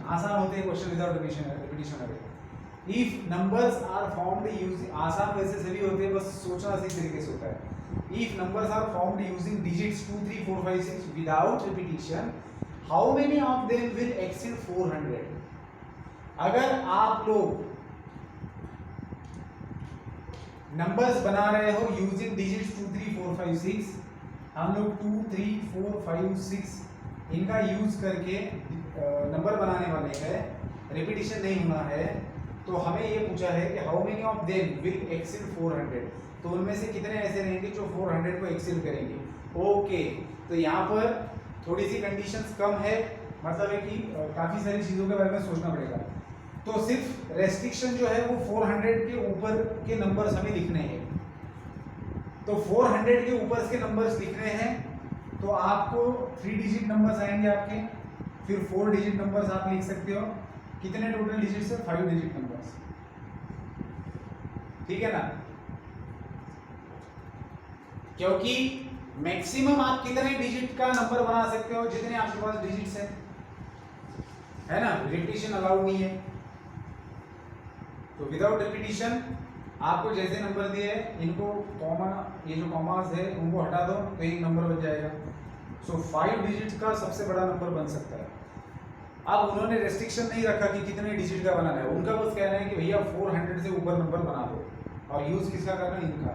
आसान होते हैं क्वेश्चन विदाउट repetition अगर। If numbers are formed using, आसान वैसे सभी होते हैं, बस सोचना सही तरीके से होता है। If numbers are formed using digits 2 3 4 5 6 without repetition, how many of them will exceed 400? अगर आप लोग नंबर्स बना रहे हो यूजिंग डिजिट्स 2 3 4 5 6, हम लोग 2 3 4 5 6 इनका यूज करके नंबर बनाने वाले हैं, रिपीटिशन नहीं होना है। तो हमें ये पूछा है कि how many of them will exceed 400, तो उनमें से कितने ऐसे रहेंगे जो 400 को एक्सीड करेंगे। ओके, तो यहाँ पर थोड़ी सी कंडीशंस कम है, मतलब है कि काफ़ी सारी चीज़ों के बारे में सोचना पड़ेगा। तो सिर्फ रेस्ट्रिक्शन जो है वो 400 के ऊपर के नंबर्स हमें लिखने हैं। तो 400 के ऊपर के नंबर्स लिखने हैं तो आपको 3 डिजिट नंबर्स आएंगे आपके, फिर 4 डिजिट नंबर्स आप लिख सकते हो। कितने टोटल डिजिट्स है 5 डिजिट नंबर्स। ठीक है ना, क्योंकि मैक्सिमम आप कितने डिजिट का नंबर बना सकते हो जितने आपके पास डिजिट्स है ना, रिपीटिशन अलाउड नहीं है। तो विदाउट रिपीटिशन आपको जैसे नंबर दिए इनको कॉमा, ये जो कॉमास है उनको हटा दो तो एक नंबर बच जाएगा। सो 5 डिजिट का सबसे बड़ा नंबर बन सकता है। अब उन्होंने रेस्ट्रिक्शन नहीं रखा कि कितने डिजिट का बनाना है, उनका बस कहना है कि भैया 400 से ऊपर नंबर बना दो, और यूज किसका करना है, इनका।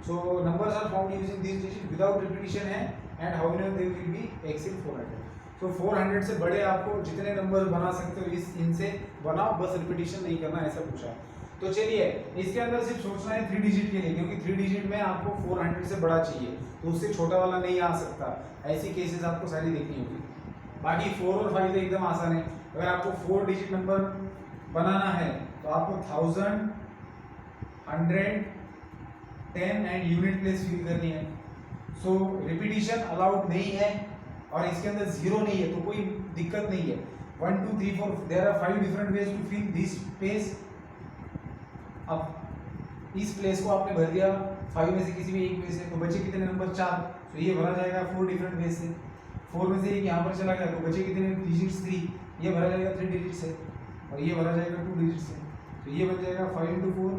So numbers are found using this digit without repetition है, and how many they will be exceed 400। तो 400 से बड़े आपको जितने नंबर बना सकते हो इस इनसे बनाओ, बस रिपीटिशन नहीं करना, ऐसा पूछा। तो चलिए इसके अंदर सिर्फ सोचना है 3 डिजिट के लिए, क्योंकि 3 डिजिट में आपको 400 से बड़ा चाहिए, तो उससे छोटा वाला नहीं आ सकता। ऐसी केसेस आपको सारी देखनी होगी। बाकी 4 और 5 तो एकदम आसान है। अगर आपको 4 डिजिट नंबर बनाना है तो आपको 1000, 100, 10 एंड यूनिट प्लेस फिल करनी है। सो रिपीटिशन अलाउड नहीं है, और इसके अंदर 0 नहीं है, तो कोई दिक्कत नहीं है। 1 2 3 4 there are 5 different ways to fill this space. अब इस प्लेस को आपने भर दिया 5 में से किसी भी एक वे से, तो बचे कितने नंबर, 4। तो ये भरा जाएगा 4 डिफरेंट वे से। 4 में से एक यहाँ पर चला गया, तो बचे कितने डिजिट्स, 3। ये भरा जाएगा 3 डिजिट से, और ये भरा जाएगा 2 डिजिट से। तो ये बन जाएगा 5 × 4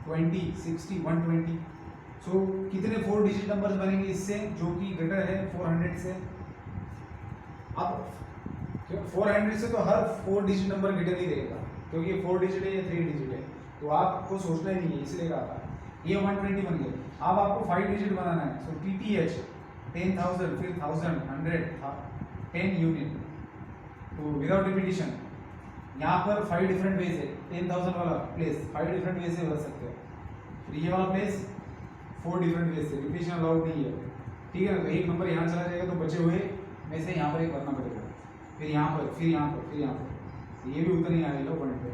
20 60 120। सो कितने 4 डिजिट नंबर्स बनेंगे इससे, जो कि ग्रेटर है 400 से। अब 400 से तो हर 4 डिजिट नंबर ग्रेटर ही रहेगा, क्योंकि ये 4 डिजिट है, ये 3 डिजिट है, तो आपको सोचना ही नहीं है, इसलिए कहा था। ये 120 बन गया। अब आपको 5 डिजिट बनाना है, सो TTH 10,000, फिर 1000, 100, 10 यूनिट। तो विदाउट रिपीटिशन यहाँ पर 5 डिफरेंट वेज है। 10,000 वाला प्लेस 5 डिफरेंट वेज से भर सकते हो, फिर ये वाला प्लेस 4 डिफरेंट वेज से, रिपीटिशन अलाउड नहीं है, ठीक है ना। तो एक नंबर यहाँ चला जाएगा, तो बचे हुए में से यहाँ पर एक भरना पड़ेगा, फिर यहाँ पर, फिर यहाँ पर, फिर यहाँ पर, ये भी उतना ही आएगा पॉइंट पे।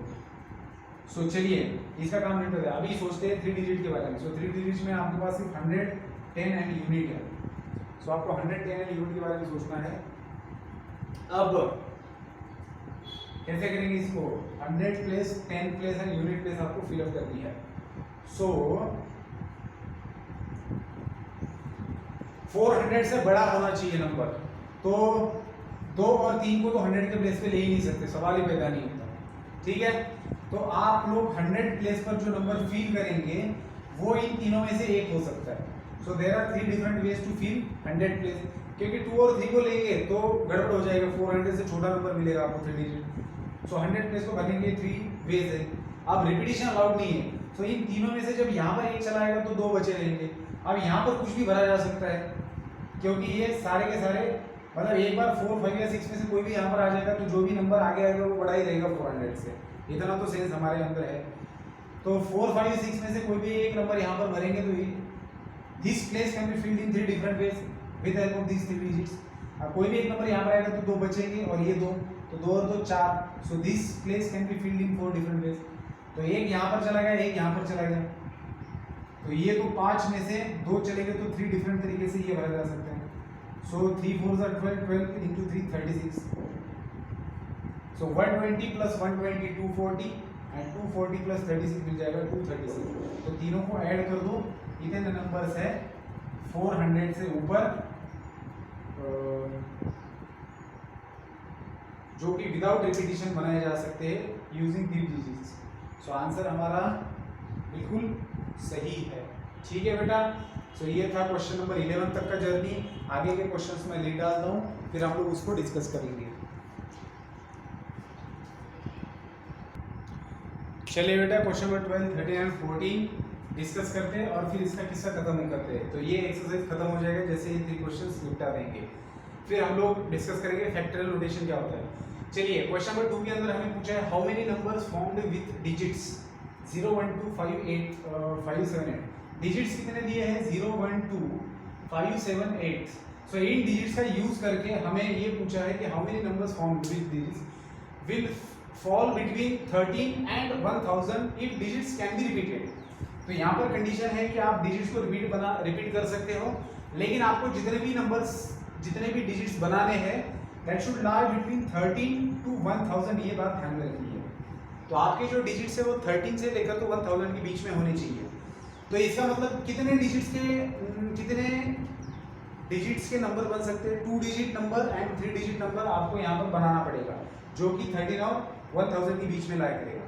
सो चलिए इसका काम नहीं करते, अभी सोचते हैं 3 डिजिट के बारे में। सो 3 डिजिट में आपके पास सिर्फ 100, 10 एंड यूनिट है। सो आपको 100, 10 एंड यूनिट के बारे में सोचना है। अब कैसे करेंगे इसको, 100 place 10 place and unit place आपको फिलअप करनी है। सो 400 से बड़ा होना चाहिए नंबर, तो 2 और 3 को तो 100 के प्लेस पे ले ही नहीं सकते, सवाल ही पैदा नहीं होता, ठीक है। तो आप लोग 100 प्लेस पर जो नंबर फिल करेंगे वो इन तीनों में से एक हो सकता है। So there are 3 different ways to fill 100 place, क्योंकि 2 और 3 को लेंगे तो गड़बड़ हो जाएगा, 400 से छोटा नंबर मिलेगा आपको 3 डिजिट। सो 100 प्लेस को भरने के 3 वेज है। अब रिपीटिशन अलाउड नहीं है, सो इन तीनों में से जब यहाँ पर एक चला आएगा तो 2 बचे रहेंगे। अब यहाँ पर कुछ भी भरा जा सकता है, क्योंकि ये सारे के सारे मतलब एक बार 4, 5 या 6 में से कोई भी यहाँ पर आ जाएगा, तो जो भी नंबर आगे आएगा वो बड़ा ही रहेगा 400 से, इतना तो सेंस हमारे अंदर है। तो 4, 5 या 6 में से कोई भी एक नंबर यहाँ पर भरेंगे, तो this place can be filled in 3 different veg with help of this 3 digits. अब कोई भी एक नंबर यहाँ पर आएगा तो 2 बचेंगे, और ये 2, तो 2 और 2 4। So this place can be filled in 4 different ways. तो एक यहाँ पर चला गया, एक यहाँ पर चला गया, तो ये तो 5 में से 2 चलेंगे, तो 3 डिफरेंट तरीके से ये भरा जा सकता है। सो 3 4 12 12 into 3 36। So 120 plus 120 240, and 240 plus 36 मिल जाएगा 236। तो तीनों को ऐड कर दो, इतने नंबर्स है 400 से ऊपर, जो कि विदाउट रिपीटिशन बनाए जा सकते हैं यूजिंग 3 डिजिट्स। सो आंसर हमारा बिल्कुल सही है, ठीक है बेटा। सो ये था क्वेश्चन नंबर 11 तक का जर्नी। आगे के क्वेश्चंस मैं लिख डालता हूँ, फिर हम लोग उसको डिस्कस करेंगे। चलिए बेटा क्वेश्चन नंबर 12, 13 एंड 14 डिस्कस करते हैं, और फिर इसका किस्सा खत्म करते हैं। तो ये एक्सरसाइज खत्म हो जाएगा जैसे ये 3 क्वेश्चंस निपटा देंगे, फिर हम लोग डिस्कस करेंगे फैक्टोरियल नोटेशन क्या होता है। चलिए क्वेश्चन नंबर 2 के अंदर हमें पूछा है, how many numbers formed with digits 0 1 2 5 8 5 7 8। Digits कितने दिए हैं, 0 1 2 5 7 8। सो इन डिजिट्स का यूज करके हमें ये पूछा है कि how many numbers formed with digits will fall between 13 and 1000 if digits can be repeated. तो यहाँ पर कंडीशन है कि आप डिजिट्स को रिपीट कर सकते हो, लेकिन आपको जितने भी नंबर्स, जितने भी डिजिट्स बनाने हैं that should lie between 13 to 1000, ये बात ध्यान में रखनी है। तो आपके जो डिजिट्स है वो 13 से लेकर तो 1000 के बीच में होने चाहिए। तो इसका मतलब कितने डिजिट्स के नंबर बन सकते हैं, 2 digit number and 3 digit number आपको यहाँ पर बनाना पड़ेगा, जो कि 13 और 1000 के बीच में लाया करेगा।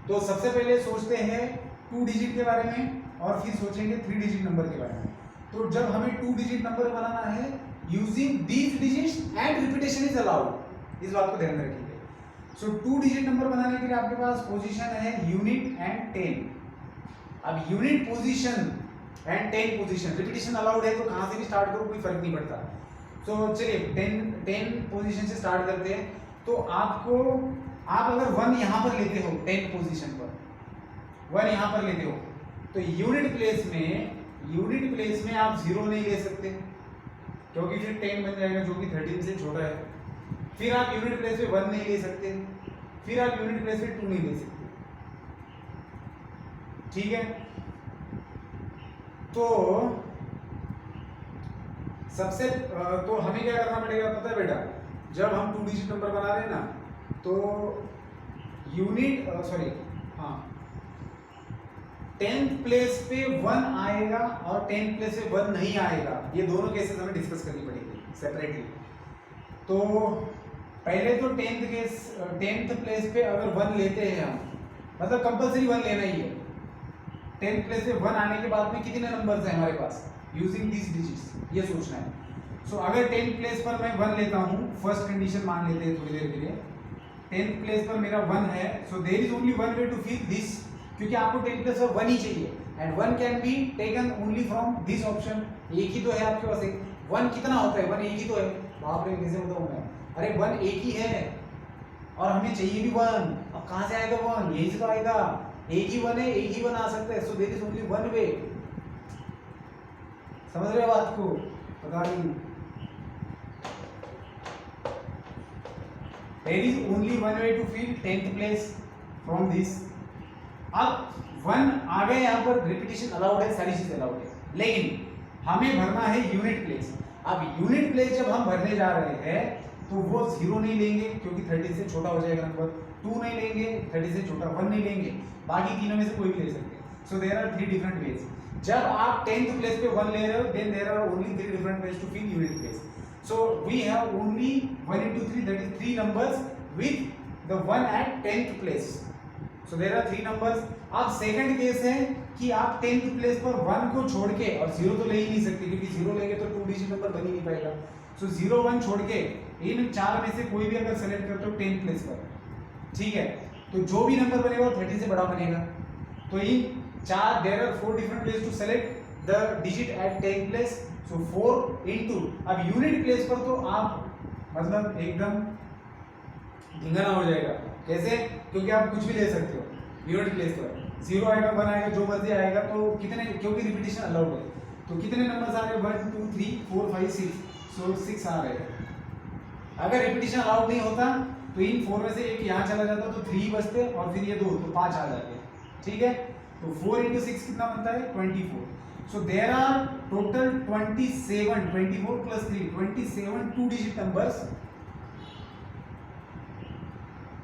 तो सबसे पहले सोचते हैं 2 डिजिट के बारे में, और फिर सोचेंगे 3 डिजिट नंबर के बारे में। तो जब हमें 2 डिजिट नंबर बनाना है, using these digits and repetition is allowed. इस बात को ध्यान रखिए। सो 2 डिजिट नंबर बनाने के लिए आपके पास पोजीशन है यूनिट एंड 10। अब unit position and 10 position, repetition allowed है तो कहां से भी स्टार्ट करो कोई फर्क नहीं पड़ता। तो चलिए 10 पोजीशन से स्टार्ट करते हैं। तो आपको, आप अगर 1 यहां पर लेते हो 10 पोजीशन पर, 1 यहां पर लेते हो तो यूनिट प्लेस में आप 0 नहीं ले सकते क्योंकि फिर 10 बन जाएगा जो कि 13 से छोटा है। फिर आप यूनिट प्लेस पे 1 नहीं ले सकते, फिर आप यूनिट प्लेस पे 2 नहीं ले सकते। ठीक है, तो सबसे तो हमें क्या करना पड़ेगा पता है बेटा, जब हम 2 डिजिट नंबर बना रहे हैं ना तो यूनिट हाँ 10th प्लेस पे 1 आएगा और 10th प्लेस पे 1 नहीं आएगा, ये दोनों केसेस हमें डिस्कस करनी पड़ेगी सेपरेटली। तो पहले तो 10th प्लेस पे अगर 1 लेते हैं हम, मतलब कंपलसरी 1 लेना ही है। 10th प्लेस पे 1 आने के बाद में कितने नंबर्स हैं हमारे पास यूजिंग दिस डिजिट्स, ये सोचना है। सो अगर 10th प्लेस पर मैं 1 लेता हूँ, फर्स्ट कंडीशन मान लेते हैं थोड़ी देर के लिए, 10th प्लेस पर मेरा 1 है, so there is only one way to fill this, क्योंकि आपको 10th प्लेस पर 1 ही चाहिए and 1 can be taken only from this option. एक ही तो है आपके पास, एक 1 कितना होता है, 1 एक ही तो है। बाप रे कैसे बताऊं मैं, अरे 1 एक ही है और हमें चाहिए भी 1। अब कहां से आएगा 1, यही से तो आएगा, एक ही 1 है, एक ही 1 आ सकता है। So there is only one way, समझ रहे हो बात को, पता नहीं, there is only one way to fill 10th place from this. अब 1 आ गए, यहाँ पर रिपीटेशन अलाउड है, सारी चीज अलाउड है, लेकिन हमें भरना है यूनिट प्लेस। अब यूनिट प्लेस जब हम भरने जा रहे हैं तो वो 0 नहीं लेंगे क्योंकि 30 से छोटा हो जाएगा नंबर, 2 नहीं लेंगे 30 से छोटा, 1 नहीं लेंगे, बाकी तीनों में से कोई भी ले सकते हैं। So there are 3 different ways. जब आप 10th प्लेस पे 1 ले रहे हो, then there are only 3 different ways to fill unit place. So we have only 1 into 3, that is 3 numbers with the 1 at 10th place. So there are 3 numbers. अब सेकंड केस है कि आप 10th प्लेस पर 1 को छोड़ के, और 0 तो ले ही नहीं सकते क्योंकि 0 लेंगे तो 2 डिजिट नंबर बन ही नहीं पाएगा। सो 0 1 छोड़ के इन 4 में से कोई भी अगर सेलेक्ट करते हो 10th प्लेस पर, ठीक है, तो जो भी नंबर बनेगा वो 30 से बड़ा बनेगा। तो इन 4 there are 4 different ways to select the digit at 10th place. So 4 into, अब यूनिट प्लेस पर तो आप मतलब एकदम ढिंगाना हो जाएगा। कैसे? क्योंकि आप कुछ भी ले सकते हो यूनिट प्लेस पर, 0 आएगा 1 आएगा जो मर्जी आएगा, तो कितने, क्योंकि रिपीटेशन अलाउड है, तो कितने नंबर्स आ रहे हैं 1 2 3 4 5 6, सो 6 आ रहे हैं। अगर रिपीटेशन अलाउड नहीं होता तो इन 4 में से एक यहाँ चला जाता तो 3 बचते और फिर ये 2 तो 5 आ जाते, ठीक है। तो 4 into 6 कितना बनता है 24। So there are total 27, 24 plus 3 27 2 digit numbers.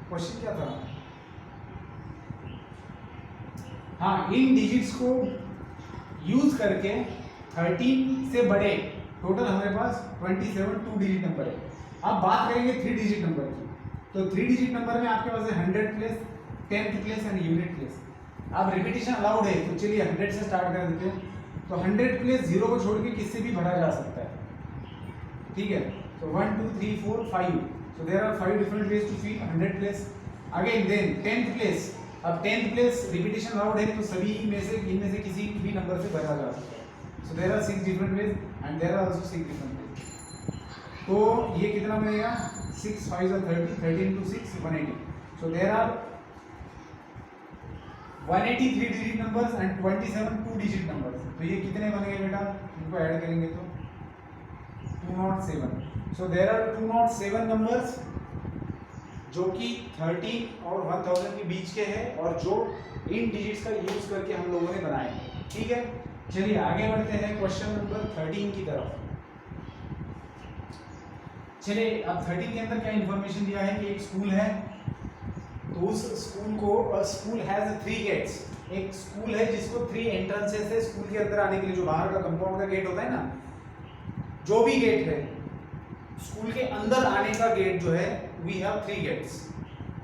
Question क्या था? हाँ, इन डिजिट्स को यूज करके 13 से बड़े टोटल हमारे पास 27 2 डिजिट नंबर है। अब बात करेंगे 3 डिजिट नंबर की, तो 3 डिजिट नंबर में आपके पास है 100 place, 10th place and unit place. अब रिपीटेशन अलाउड है तो चलिए 100 से स्टार्ट कर देते हैं। तो 100 प्लेस 0 को छोड़ के किससे भी भरा जा सकता है, ठीक है। तो 1 2 3 4 5, so there are 5 different ways to fill 100 place. Again then 10th place, अब 10th प्लेस रिपीटेशन अलाउड है तो सभी में से इनमें से किसी भी नंबर से भरा जा सकता है। So there are 6 different ways and there are also 6 different ways. तो ये कितना बनेगा 6 5 30, 13 into 6 180। So there are 180 3 digit numbers and 27 2 digit numbers. तो ये कितने बनेंगे बेटा, इनको ऐड करेंगे तो 207। सो देयर आर 207 नंबर्स जो कि 13 और 1000 के बीच के हैं और जो इन डिजिट्स का यूज करके हम लोगों ने बनाए हैं, ठीक है। चलिए आगे बढ़ते हैं क्वेश्चन नंबर 13 की तरफ। चलिए अब 13 के अंदर क्या इंफॉर्मेशन दिया है कि एक स्कूल है, तो उस स्कूल को, स्कूल हैज 3 गेट्स। एक स्कूल है जिसको 3 एंट्रेंसेस है स्कूल के अंदर आने के लिए, जो बाहर का कंपाउंड का गेट होता है ना, जो भी गेट है स्कूल के अंदर आने का गेट जो है, we have 3 gates,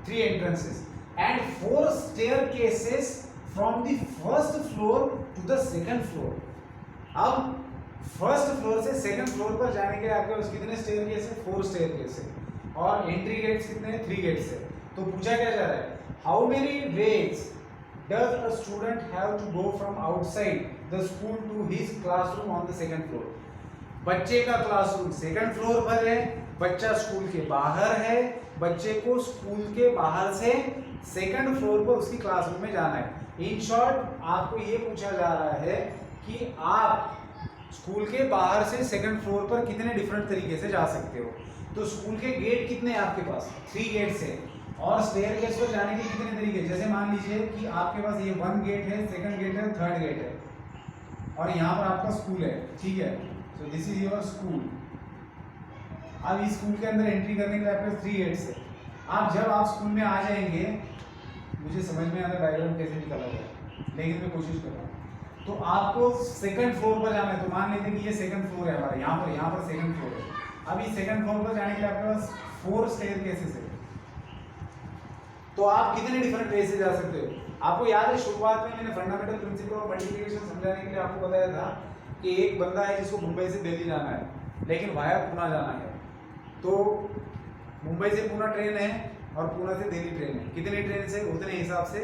3 entrances and 4 staircases from the first floor to the second floor. अब फर्स्ट फ्लोर से सेकंड फ्लोर पर जाने के लिए आपके पास कितने स्टेयरकेस है? 4 स्टेयरकेस है। और एंट्री गेट्स कितने हैं? 3 गेट्स है। तो पूछा क्या जा रहा है, how many ways does a student have to go from outside the school to his classroom on the second floor. बच्चे का क्लासरूम सेकंड फ्लोर पर है, बच्चा स्कूल के बाहर है, बच्चे को स्कूल के बाहर से सेकंड फ्लोर पर उसकी क्लासरूम में जाना है। इन शॉर्ट आपको ये पूछा जा रहा है कि आप स्कूल के बाहर से सेकंड फ्लोर पर कितने डिफरेंट तरीके से जा सकते हो। तो स्कूल के गेट कितने हैं आपके पास? 3 गेट्स है। और स्टेयरकेस पर जाने के कितने तरीके? जैसे मान लीजिए कि आपके पास ये 1 गेट है, सेकंड गेट है, थर्ड गेट है, और यहाँ पर आपका स्कूल है, ठीक है। So this is your school. अब इस स्कूल के अंदर एंट्री करने के लिए आपके 3 गेट्स है। जब आप स्कूल में आ जाएंगे, मुझे समझ में आता है डायग्राम कैसे निकाला जाए, लेकिन मैं कोशिश कर रहा हूँ। तो आपको सेकंड फ्लोर पर जाना है, तो मान लेते हैं कि ये सेकंड फ्लोर है हमारा, यहाँ पर सेकंड फ्लोर है। अब इस सेकंड फ्लोर पर जाने के लिए आपके पास 4 स्टेयरकेसेस है। तो आप कितने डिफरेंट वे से जा सकते हो? आपको याद है शुरुआत में मैंने फंडामेंटल प्रिंसिपल ऑफ मल्टीप्लिकेशन समझाने के लिए आपको बताया था कि एक बंदा है जिसको मुंबई से दिल्ली जाना है, लेकिन वाया पुणे जाना है। तो मुंबई से पुणे ट्रेन है और पुणे से दिल्ली ट्रेन है। कितनी ट्रेन से उतने हिसाब से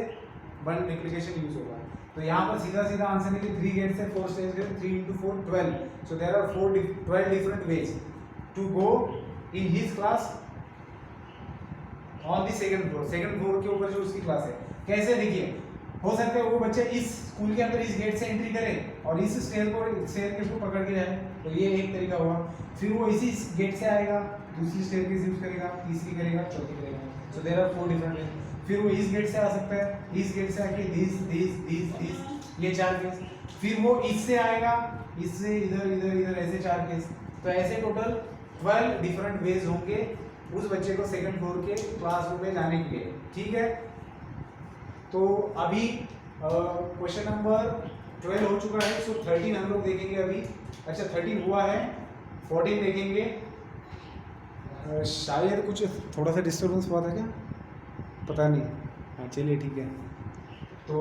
मल्टीप्लिकेशन यूज होगा। तो यहाँ पर सीधा सीधा आंसर है कि 3 गेट्स है, 4 स्टेज है, 3 into 4 12। So there are 12 different ways to go in his class on the second floor. Second floor के ऊपर जो उसकी क्लास है, कैसे देखिए, हो सकता है वो बच्चा इस स्कूल के अंदर इस गेट से एंट्री करे और इस स्टेयरकेस को पकड़ के जाए, तो ये एक तरीका हुआ। फिर वो इसी गेट से आएगा, दूसरी स्टेयरकेस यूज करेगा, तीसरी करेगा, चौथी करेगा। So there are 4 different ways. फिर वो इस गेट से आ सकता है, इस गेट से आके दिस ये 4 केस। फिर वो इससे आएगा, इससे इधर ऐसे 4 केस। तो ऐसे टोटल 12 डिफरेंट वेज होंगे उस बच्चे को सेकंड फ्लोर के क्लासरूम में जाने के लिए, ठीक है। तो अभी क्वेश्चन नंबर 12 हो चुका है। सो 13 हम लोग देखेंगे अभी। अच्छा 13 हुआ है, 14 देखेंगे। शायद कुछ थोड़ा सा डिस्टर्बेंस हुआ था क्या, पता नहीं। हाँ चलिए ठीक है। तो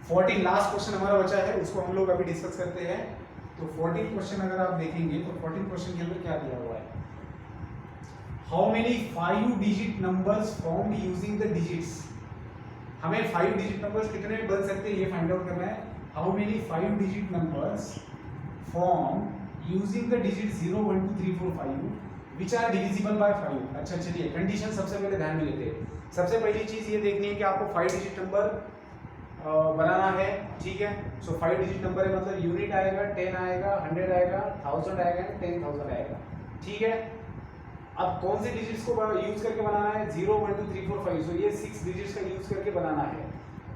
14 लास्ट क्वेश्चन हमारा बचा है, उसको हम लोग अभी डिस्कस करते हैं। तो 14 क्वेश्चन अगर आप देखेंगे तो 14 क्वेश्चन के अंदर क्या दिया हुआ है, how many 5 digit numbers formed using the digits. हमें 5 डिजिट नंबर्स कितने बन सकते हैं ये फाइंड आउट करना है। How many 5 digit numbers form using the digit 0 1 2 3 4 5 which are divisible by 5। अच्छा चलिए कंडीशन सबसे पहले ध्यान में लेते हैं। सबसे पहली चीज ये देखनी है कि आपको 5 डिजिट नंबर बनाना है, ठीक है। सो 5 डिजिट नंबर है मतलब यूनिट आएगा, 10 आएगा, 100 आएगा, 1000 आएगा, 10,000 आएगा, ठीक है। अब कौन से डिजिट्स को यूज करके बनाना है? 0 1 2 3 4 5। सो ये 6 डिजिट्स का यूज करके बनाना है।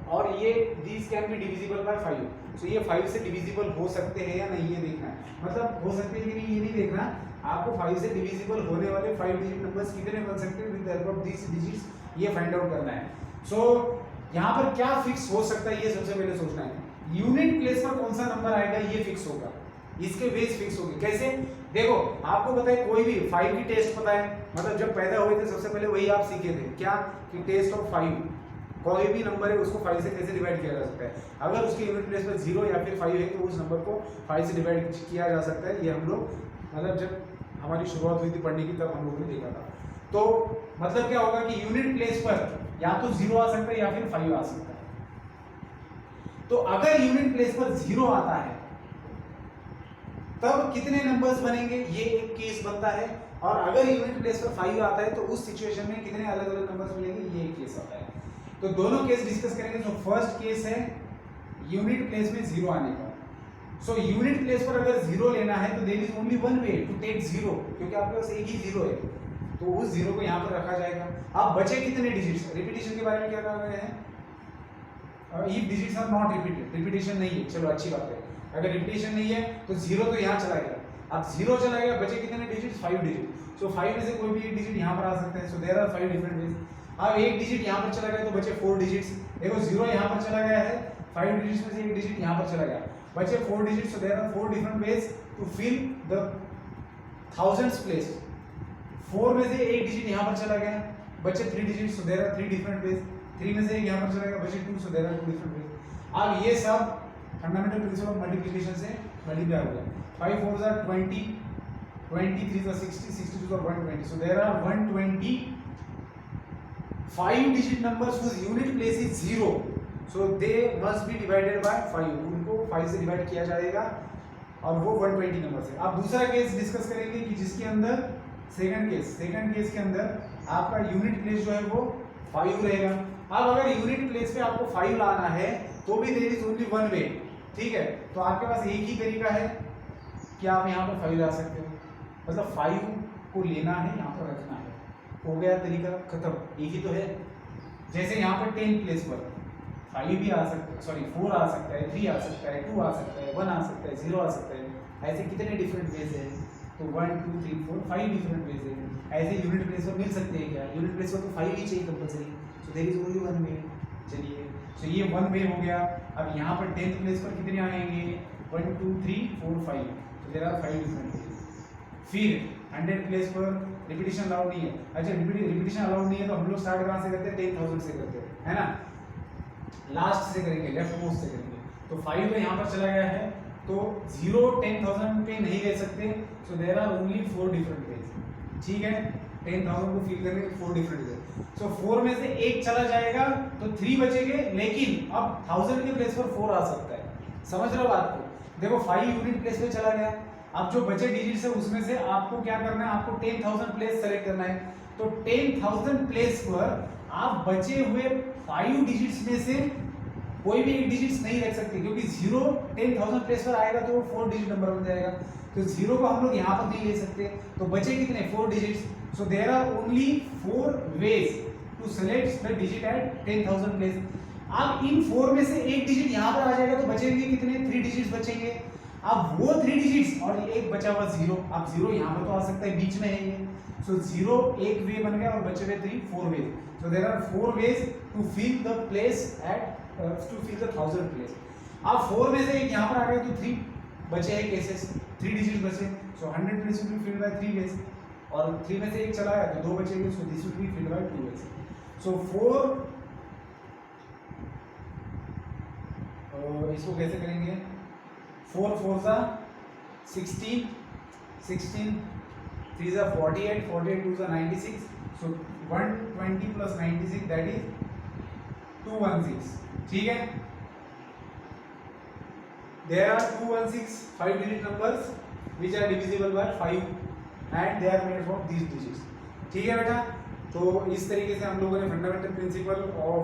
और ये these can be divisible by 5। सो ये 5 से डिविजिबल हो सकते हैं या नहीं ये देखना है। मतलब हो सकते हैं कि नहीं ये नहीं देखना, आपको 5 से डिविजिबल होने वाले 5 डिजिट नंबर्स कितने बन सकते हैं with the help of these digits, ये फाइंड आउट करना है। सो यहाँ पर क्या फिक्स हो सकता है ये सबसे पहले सोचना है। यूनिट प्लेस पर कौन सा नंबर आएगा ये फिक्स होगा, इसके वेज फिक्स होंगे। कैसे? देखो आपको पता है कोई भी 5 की टेस्ट पता है, मतलब जब पैदा हुए थे सबसे पहले वही आप सीखे थे क्या कि टेस्ट ऑफ 5, कोई भी नंबर है उसको 5 से कैसे डिवाइड किया जा सकता है। अगर उसके यूनिट प्लेस पर 0 या फिर 5 है तो उस नंबर को 5 से डिवाइड किया जा सकता है। ये हम लोग मतलब जब हमारी शुरुआत हुई थी पढ़ने की तब हम लोगों ने देखा था। तो मतलब क्या होगा कि यूनिट प्लेस पर या तो 0 आ सकता है या फिर 5 आ सकता है। तो अगर यूनिट प्लेस पर 0 आता है तब कितने नंबर्स बनेंगे ये एक केस बनता है, और अगर यूनिट प्लेस पर 5 आता है तो उस सिचुएशन में कितने अलग अलग नंबर्स मिलेंगे ये एक केस आता है। तो दोनों केस डिस्कस करेंगे। तो फर्स्ट केस है यूनिट प्लेस में 0 आने का। सो यूनिट प्लेस पर अगर 0 लेना है तो there is only one way to take 0, क्योंकि आपके पास एक ही 0 है, तो उस 0 को यहाँ पर रखा जाएगा। अब बचे कितने डिजिट्स? रिपीटिशन के बारे में क्या कहा गया है? If digits are not repeated, repetition नहीं है, चलो अच्छी बात है। अगर रिपीटिशन नहीं है तो 0 तो यहाँ चला गया, अब 0 चला गया, बचे कितने डिजिट्स? 5 डिजिट। सो 5 में से कोई भी एक डिजिट यहाँ पर आ सकता है। So there are 5 different ways. अब एक डिजिट यहाँ पर चला गया तो बचे 4 डिजिट्स। देखो 0 यहाँ पर चला गया है, 5 डिजिट्स में से एक डिजिट यहाँ पर चला गया, बचे 4 digits. So there are 4 different ways to fill the thousands place. 4 में से एक डिजिट यहाँ पर चला गया, बचे 3 digits. So there are 3 different ways. 3 में से एक यहाँ पर चला गया, बचे 2। So there are 2 different ways. अब ये सब फंडामेंटल प्रिंसिपल ऑफ मल्टीप्लिकेशन से मल्टीप्लाई हो गया, 5 4 are 20, 23 are 60, 62 are 120. So there are 125 digit numbers whose unit place is 0. So they must be divided by 5. उनको 5 से डिवाइड किया जाएगा और वो 120 नंबर से। अब दूसरा केस डिस्कस करेंगे कि जिसके अंदर सेकंड केस के अंदर आपका यूनिट प्लेस जो है वो 5 रहेगा। अब अगर यूनिट प्लेस पे आपको 5 लाना है तो भी there is only one way, ठीक है। तो आपके पास एक ही तरीका है कि आप यहाँ पर 5 ला सकते हो, मतलब 5 को लेना है, यहाँ पर रखना है, हो गया तरीका खत्म, एक ही तो है। जैसे यहाँ पर 10 प्लेस पर 5 भी आ सकता है, सॉरी 4 आ सकता है, 3 आ सकता है, 2 आ सकता है, 1 आ सकता है, 0 आ सकता है, ऐसे कितने डिफरेंट वेज है। तो 1 2 3 4 5 डिफरेंट वेज है। ऐसे यूनिट प्लेस पर मिल सकते हैं क्या? यूनिट प्लेस पर तो 5 ही चाहिए compulsory, so there is only one way. चलिए, सो ये वन वे हो गया। अब यहाँ पर 10th प्लेस पर कितने आएंगे? 1 2 3 4 5, तो देयर आर 5 डिफरेंट वेज। फिर 100 प्लेस पर रिपीटिशन अलाउड नहीं है। अच्छा, रिपीटिशन अलाउड नहीं है तो हम लोग स्टार्ट कहाँ से करते हैं? 10,000 से करते हैं, है ना, लास्ट से करेंगे, लेफ्ट मोस्ट से करेंगे। तो 5 तो यहाँ पर चला गया है, तो 0 10,000 पे नहीं ले सकते, so there are only 4 different ways, ठीक है। 10,000 को फिल करने के 4 डिफरेंट वेज। सो 4 में से एक चला जाएगा तो 3 बचेंगे, लेकिन अब 1000 के प्लेस पर 4 आ सकता है। समझ रहे हो बात को? देखो 5 यूनिट प्लेस पे चला गया, अब जो बचे डिजिट्स है उसमें से आपको क्या करना है? आपको 10,000 प्लेस सेलेक्ट करना है। तो 10,000 प्लेस पर आप बचे हुए 5 डिजिट्स में से कोई भी एक डिजिट्स नहीं रख सकते, क्योंकि 0 10,000 प्लेस पर आएगा तो वो 4 डिजिट नंबर बन जाएगा। तो 0 को हम लोग यहाँ पर नहीं ले सकते, तो बचे कितने? 4 digits. So there are only 4 ways to select the digit at 10,000 place. अब इन 4 में से एक डिजिट यहाँ पर आ जाएगा तो बचेंगे कितने? 3 डिजिट्स बचेंगे। अब वो 3 डिजिट्स और एक बचा हुआ 0, अब 0 यहाँ पर तो आ सकता है, बीच में है ये। सो 0 एक वे बन गया और बचे हुए 3 4 ways. So there are 4 ways to fill the place at to fill the 1000 place. अब 4 में से एक यहाँ पर आ गया तो 3 बचे हैं केसेस, 3 डिजिट बचे। So 100 place will be filled by 3 ways, और 3 में से एक चला गया तो 2 बचेंगे, so this will be filled by 2 ways. So 4 इसको कैसे करेंगे? 4 4 जा 16, 16 3 जा 48, 48 2 जा 96, सो 120 प्लस 96 दैट इज 216, ठीक है। There are 216 5 digit numbers which are divisible by 5 and they are made from these digits, ठीक है बेटा। तो इस तरीके से हम लोगों ने fundamental principle of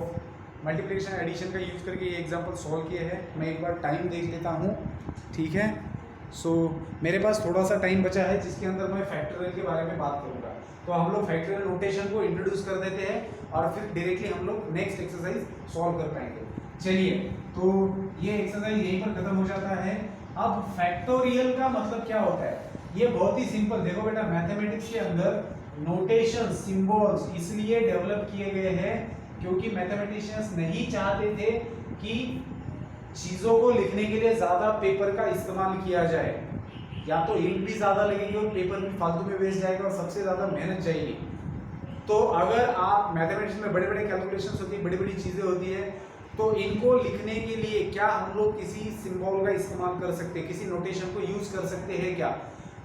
multiplication addition का यूज़ करके ये एग्जांपल सॉल्व किए हैं। मैं एक बार टाइम देख लेता हूँ, ठीक है। सो मेरे पास थोड़ा सा टाइम बचा है जिसके अंदर मैं फैक्टोरियल के बारे में बात करूँगा। तो हम लोग फैक्टोरियल नोटेशन को इंट्रोड्यूस कर देते हैं और फिर डायरेक्टली हम लोग नेक्स्ट एक्सरसाइज सॉल्व कर पाएंगे। चलिए, तो ये एक्सरसाइज यहीं पर खत्म हो जाता है। अब फैक्टोरियल का मतलब क्या होता है? ये बहुत ही सिंपल, देखो बेटा, मैथमेटिक्स के अंदर नोटेशन सिंबल्स इसलिए डेवलप किए गए हैं क्योंकि मैथमेटिशियंस नहीं चाहते थे कि चीजों को लिखने के लिए ज्यादा पेपर का इस्तेमाल किया जाए, या तो इंक भी ज्यादा लगेगी और पेपर भी फालतू में वेस्ट जाएगा और सबसे ज्यादा मेहनत जाएगी। तो अगर आप मैथमेटिक्स में बड़े बड़े कैलकुलेशंस होती है, बड़ी बड़ी चीजें होती है, तो इनको लिखने के लिए क्या हम लोग किसी सिंबल का इस्तेमाल कर सकते हैं, किसी नोटेशन को यूज कर सकते हैं क्या?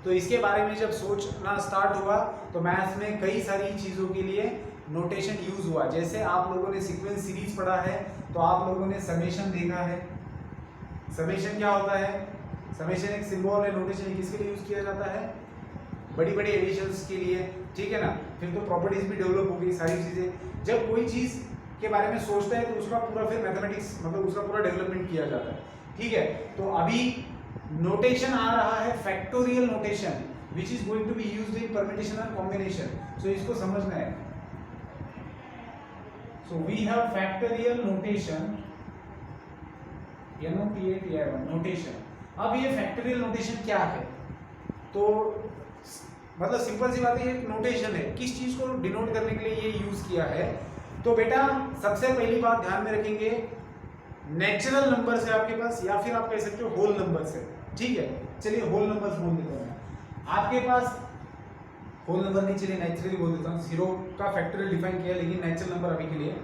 तो इसके बारे में जब सोचना स्टार्ट हुआ तो मैथ्स में कई सारी चीज़ों के लिए नोटेशन यूज हुआ। जैसे आप लोगों ने सीक्वेंस सीरीज पढ़ा है तो आप लोगों ने समेशन देखा है। समेशन क्या होता है? समेशन एक सिंबल है, नोटेशन किसके लिए यूज किया जाता है? बड़ी बड़ी एडिशंस के लिए, ठीक है ना। फिर तो प्रॉपर्टीज भी डेवलप हो गई, सारी चीज़ें। जब कोई चीज़ के बारे में सोचता है तो उसका पूरा फिर मैथमेटिक्स मतलब उसका पूरा डेवलपमेंट किया जाता है, ठीक है। तो अभी नोटेशन आ रहा है factorial notation which is going to be used in permutation and combination. So इसको समझना है। So we have factorial notation, notation. अब ये फैक्टोरियल नोटेशन क्या है? तो मतलब सिंपल सी बात है, ये नोटेशन है, किस चीज को डिनोट करने के लिए ये यूज किया है। तो बेटा सबसे पहली बात ध्यान में रखेंगे, नेचुरल नंबर से आपके पास, या फिर आप कह सकते हो होल नंबर से, ठीक है। चलिए होल नंबर्स बोल देता हूं मैं आपके पास। होल नंबर नहीं, चलिए नेचुरली बोल देता हूं। 0 का फैक्टोरियल डिफाइन किया, लेकिन नेचुरल नंबर अभी के लिए।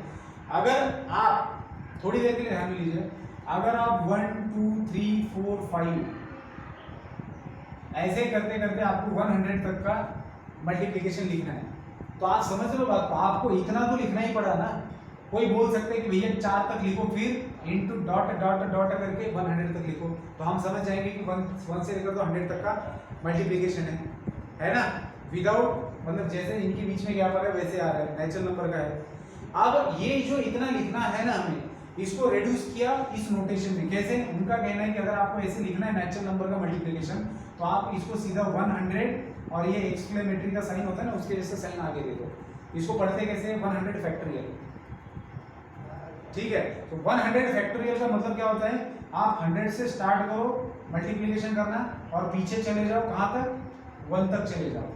अगर आप थोड़ी देर के लिए ध्यान में लीजिए, अगर आप 1 2 3 4 5 ऐसे करते करते आपको 100 तक का मल्टीप्लिकेशन लिखना है। तो आप समझ रहे हो बात को, आपको इतना तो लिखना ही पड़ा ना। कोई बोल सकते हैं कि भैया 4 तक लिखो, फिर इनटू डॉट डॉट डॉट करके 100 तक लिखो, तो हम समझ जाएंगे कि 1 से लेकर तो 100 तक का मल्टीप्लिकेशन है ना। विदाउट मतलब जैसे इनके बीच में गैप आ रहा है वैसे आ रहा है, नेचुरल नंबर का है। अब ये जो इतना लिखना है ना हमें, इसको रिड्यूस किया इस नोटेशन में। कैसे? उनका कहना है कि अगर आपको ऐसे लिखना है नेचुरल नंबर का मल्टीप्लिकेशन, तो आप इसको सीधा 100 और ये एक्सक्लेमेटरी का साइन होता है ना, उसके जैसे साइन आगे दे दो। इसको पढ़ते कैसे? 100 फैक्टोरियल। ठीक है, तो 100 फैक्टोरियल का मतलब क्या होता है? आप 100 से स्टार्ट करो मल्टीप्लिकेशन करना और पीछे चले जाओ कहां तक? 1 तक चले जाओ।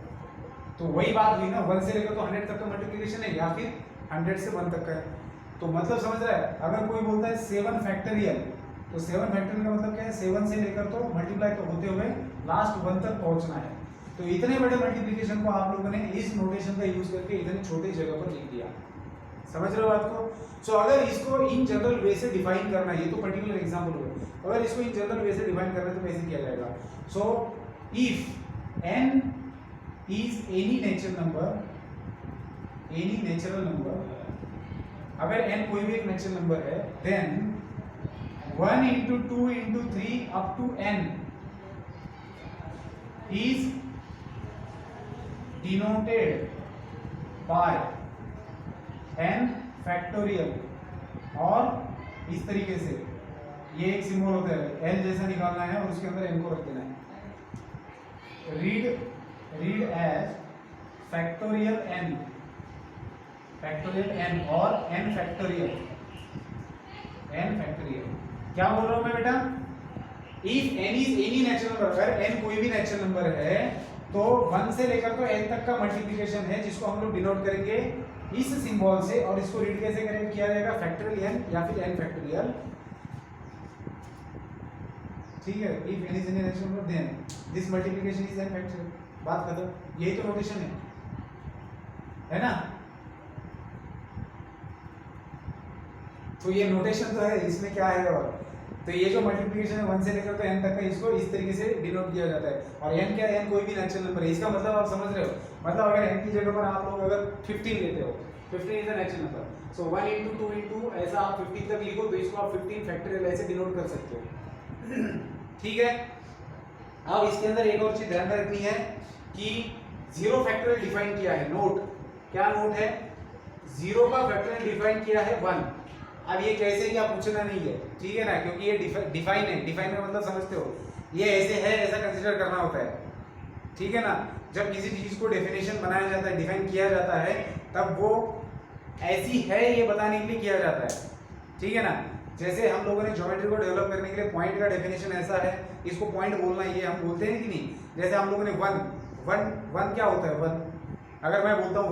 तो वही बात हुई ना, 1 से लेकर तो 100 तक का मल्टीप्लिकेशन है, या फिर 100 से 1 तक का है। तो मतलब समझ रहा है? अगर कोई बोलता है 7 फैक्टोरियल, तो 7 फैक्टोरियल का मतलब क्या है? 7 से लेकर तो मल्टीप्लाई तो होते हुए लास्ट 1 तक पहुंचना है। तो इतने बड़े मल्टीप्लिकेशन को आप लोगों ने इस नोटेशन का यूज करके इतनी छोटी जगह पर लिख दिया। समझ रहे हो बात को? सो अगर इसको इन जनरल वे से डिफाइन करना है, ये तो पर्टिकुलर एग्जांपल होगा, अगर इसको इन जनरल वे से डिफाइन करना है तो कैसे किया जाएगा? So if n is any natural number, अगर n कोई भी एक नेचुरल नंबर है, then 1 into 2 into 3 up to n is denoted by n factorial. और इस तरीके से ये एक सिंबल होता है, l जैसा निकालना है और उसके अंदर n को रख देना है। रीड एज फैक्टोरियल n और n फैक्टोरियल। क्या बोल रहा हूं मैं बेटा? If n is any natural number, अगर n कोई भी नेचुरल नंबर है, तो 1 से लेकर तो n तक का मल्टीप्लिकेशन है, जिसको हम लोग डिनोट करेंगे इस सिंबल से। और इसको रीड कैसे करेंगे? किया जाएगा फैक्टोरियल n या फिर n फैक्टोरियल। ठीक है, if n is any natural number then this multiplication is n factorial. बात खत्म। यही तो नोटेशन है ना? तो ये नोटेशन तो है, इसमें क्या है? और तो ये जो मल्टीप्लिकेशन है 1 से लेकर तो n तक का, इसको इस तरीके से डिनोट किया जाता है। और n क्या है? n कोई भी नेचुरल नंबर है। इसका मतलब आप समझ रहे हो? मतलब अगर n की जगह पर आप लोग अगर 15 लेते हो, 15 is a natural number, so 1 into 2 into ऐसा आप 15 तक लिखो, तो इसको आप 15 फैक्टोरियल ऐसे डिनोट कर सकते हो। ठीक है। अब इसके अंदर एक और चीज ध्यान में रखनी है कि 0 फैक्टोरियल डिफाइन किया है। नोट, क्या नोट है? 0 का फैक्टोरियल डिफाइन किया है 1। अब ये कैसे क्या पूछना नहीं है, ठीक है ना, क्योंकि ये डिफाइन है। डिफाइन का मतलब समझते हो? ये ऐसे है, ऐसा कंसीडर करना होता है। ठीक है ना? जब किसी चीज को डेफिनेशन बनाया जाता है, डिफाइन किया जाता है, तब वो ऐसी है ये बताने के लिए किया जाता है। ठीक है ना? जैसे हम लोगों ने ज्योमेट्री को डेवलप करने के लिए पॉइंट का डेफिनेशन ऐसा है, इसको पॉइंट बोलना है, ये हम बोलते हैं कि नहीं? जैसे हम लोगों ने वन क्या होता है? वन, अगर मैं बोलता हूँ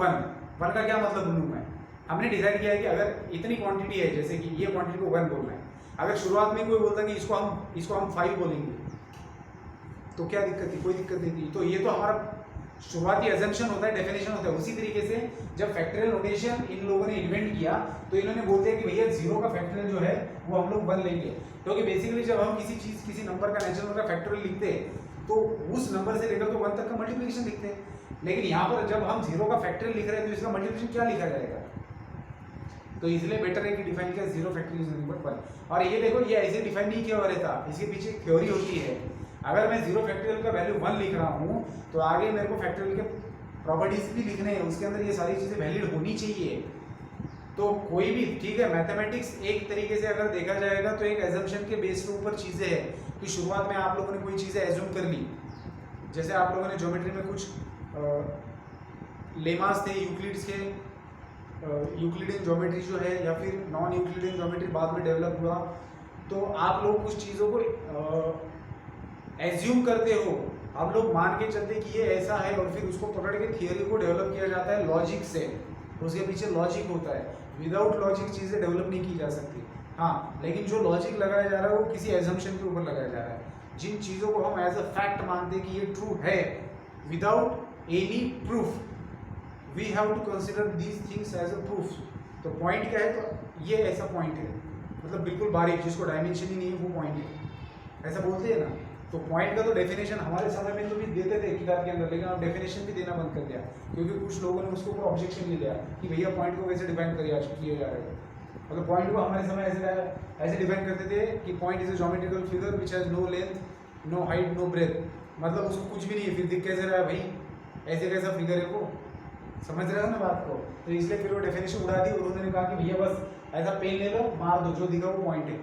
वन का क्या मतलब लूँ मैं? हमने डिसाइड किया है कि अगर इतनी क्वांटिटी है, जैसे कि ये क्वांटिटी को 1 बोलना है, अगर शुरुआत में कोई बोलता है कि इसको हम 5 बोलेंगे, तो क्या दिक्कत थी? कोई दिक्कत नहीं थी। तो ये तो हमारा शुरुआती अजम्पशन होता है, डेफिनेशन होता है। उसी तरीके से जब फैक्टोरियल नोटेशन इन लोगों ने इन्वेंट किया, तो इन्होंने बोलते हैं कि भैया 0 का फैक्टोरियल जो है वो हम लोग 1 लेंगे, क्योंकि बेसिकली जब हम किसी नंबर का नेचुरल नंबर का फैक्टोरियल लिखते हैं, तो उस नंबर से लेकर तो 1 तक का मल्टीप्लिकेशन लिखते हैं। लेकिन यहाँ पर जब हम 0 का फैक्टोरियल लिख रहे हैं, तो इसका मल्टीप्लिकेशन क्या लिखा जाएगा? तो इसलिए बेटर है कि डिफाइन किया 0 फैक्टोरियल इज नंबर 1। और ये देखो, ये ऐसे डिफाइन नहीं किया हुआ रहता, इसके पीछे एक थ्योरी होती है। अगर मैं 0 फैक्टोरियल का वैल्यू 1 लिख रहा हूँ, तो आगे मेरे को फैक्टोरियल के प्रॉपर्टीज भी लिखने हैं, उसके अंदर ये सारी चीजें वैलिड होनी चाहिए। तो कोई भी, ठीक है, मैथमेटिक्स एक तरीके से अगर देखा जाएगा तो एक एजम्पशन के बेस के ऊपर चीजें हैं कि शुरुआत में आप लोगों ने कोई चीजें एज्यूम कर ली। जैसे आप लोगों ने ज्योमेट्री में कुछ लेमास थे यूक्लिड्स के, यूक्लिडियन ज्योमेट्री जो है, या फिर नॉन यूक्लिडियन ज्योमेट्री बाद में डेवलप हुआ, तो आप लोग कुछ चीज़ों को एज्यूम करते हो, आप लोग मान के चलते कि ये ऐसा है, और फिर उसको पकड़ के थियरी को डेवलप किया जाता है लॉजिक से। तो उसके पीछे लॉजिक होता है, विदाउट लॉजिक चीज़ें डेवलप नहीं की जा सकती। हाँ, लेकिन जो लॉजिक लगाया जा रहा है वो किसी एजम्पशन के ऊपर लगाया जा रहा है। जिन चीज़ों को हम एज अ फैक्ट मानते हैं कि ये ट्रू है, without any proof, we have to consider these things as a proof. तो पॉइंट क्या है? तो ये ऐसा पॉइंट है, मतलब बिल्कुल बारीक, जिसको डायमेंशन ही नहीं है वो पॉइंट है, ऐसा बोलते हैं ना। तो पॉइंट का तो डेफिनेशन हमारे समय में तो भी देते थे किताब के अंदर, लेकिन अब डेफिनेशन भी देना बंद कर दिया क्योंकि कुछ लोगों ने उसके ऊपर ऑब्जेक्शन ले लिया कि भैया पॉइंट को कैसे डिफाइन किया जा रहा है। मतलब पॉइंट को हमारे समय ऐसे डिफाइन करते थे कि point is a geometrical figure which has no length, no height, no breadth, मतलब उसको कुछ भी नहीं है, फिर दिख कैसे रहा है भाई, ऐसे कैसा फिगर है वो, समझ रहे हो ना बात को। तो इसलिए फिर वो डेफिनेशन उड़ा दी और उन्होंने कहा कि भैया बस ऐसा पेन ले लो, मार दो, जो दिखा वो पॉइंट है।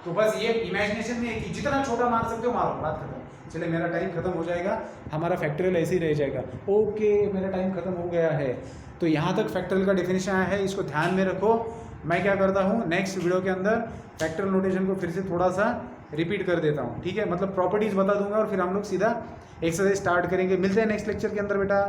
तो बस ये इमेजिनेशन में है कि जितना छोटा मार सकते हो मारो, बात खत्म। चले मेरा टाइम खत्म हो जाएगा, हमारा फैक्टरियल ऐसे ही रह जाएगा। ओके मेरा टाइम खत्म हो गया है। तो यहाँ तक फैक्टरियल का डेफिनेशन आया है, इसको ध्यान में रखो। मैं क्या करता हूँ नेक्स्ट वीडियो के अंदर फैक्टरियल नोटेशन को फिर से थोड़ा सा रिपीट कर देता हूँ, ठीक है। मतलब प्रॉपर्टीज बता दूंगा और फिर हम लोग सीधा एक्सरसाइज स्टार्ट करेंगे। मिलते हैं नेक्स्ट लेक्चर के अंदर बेटा।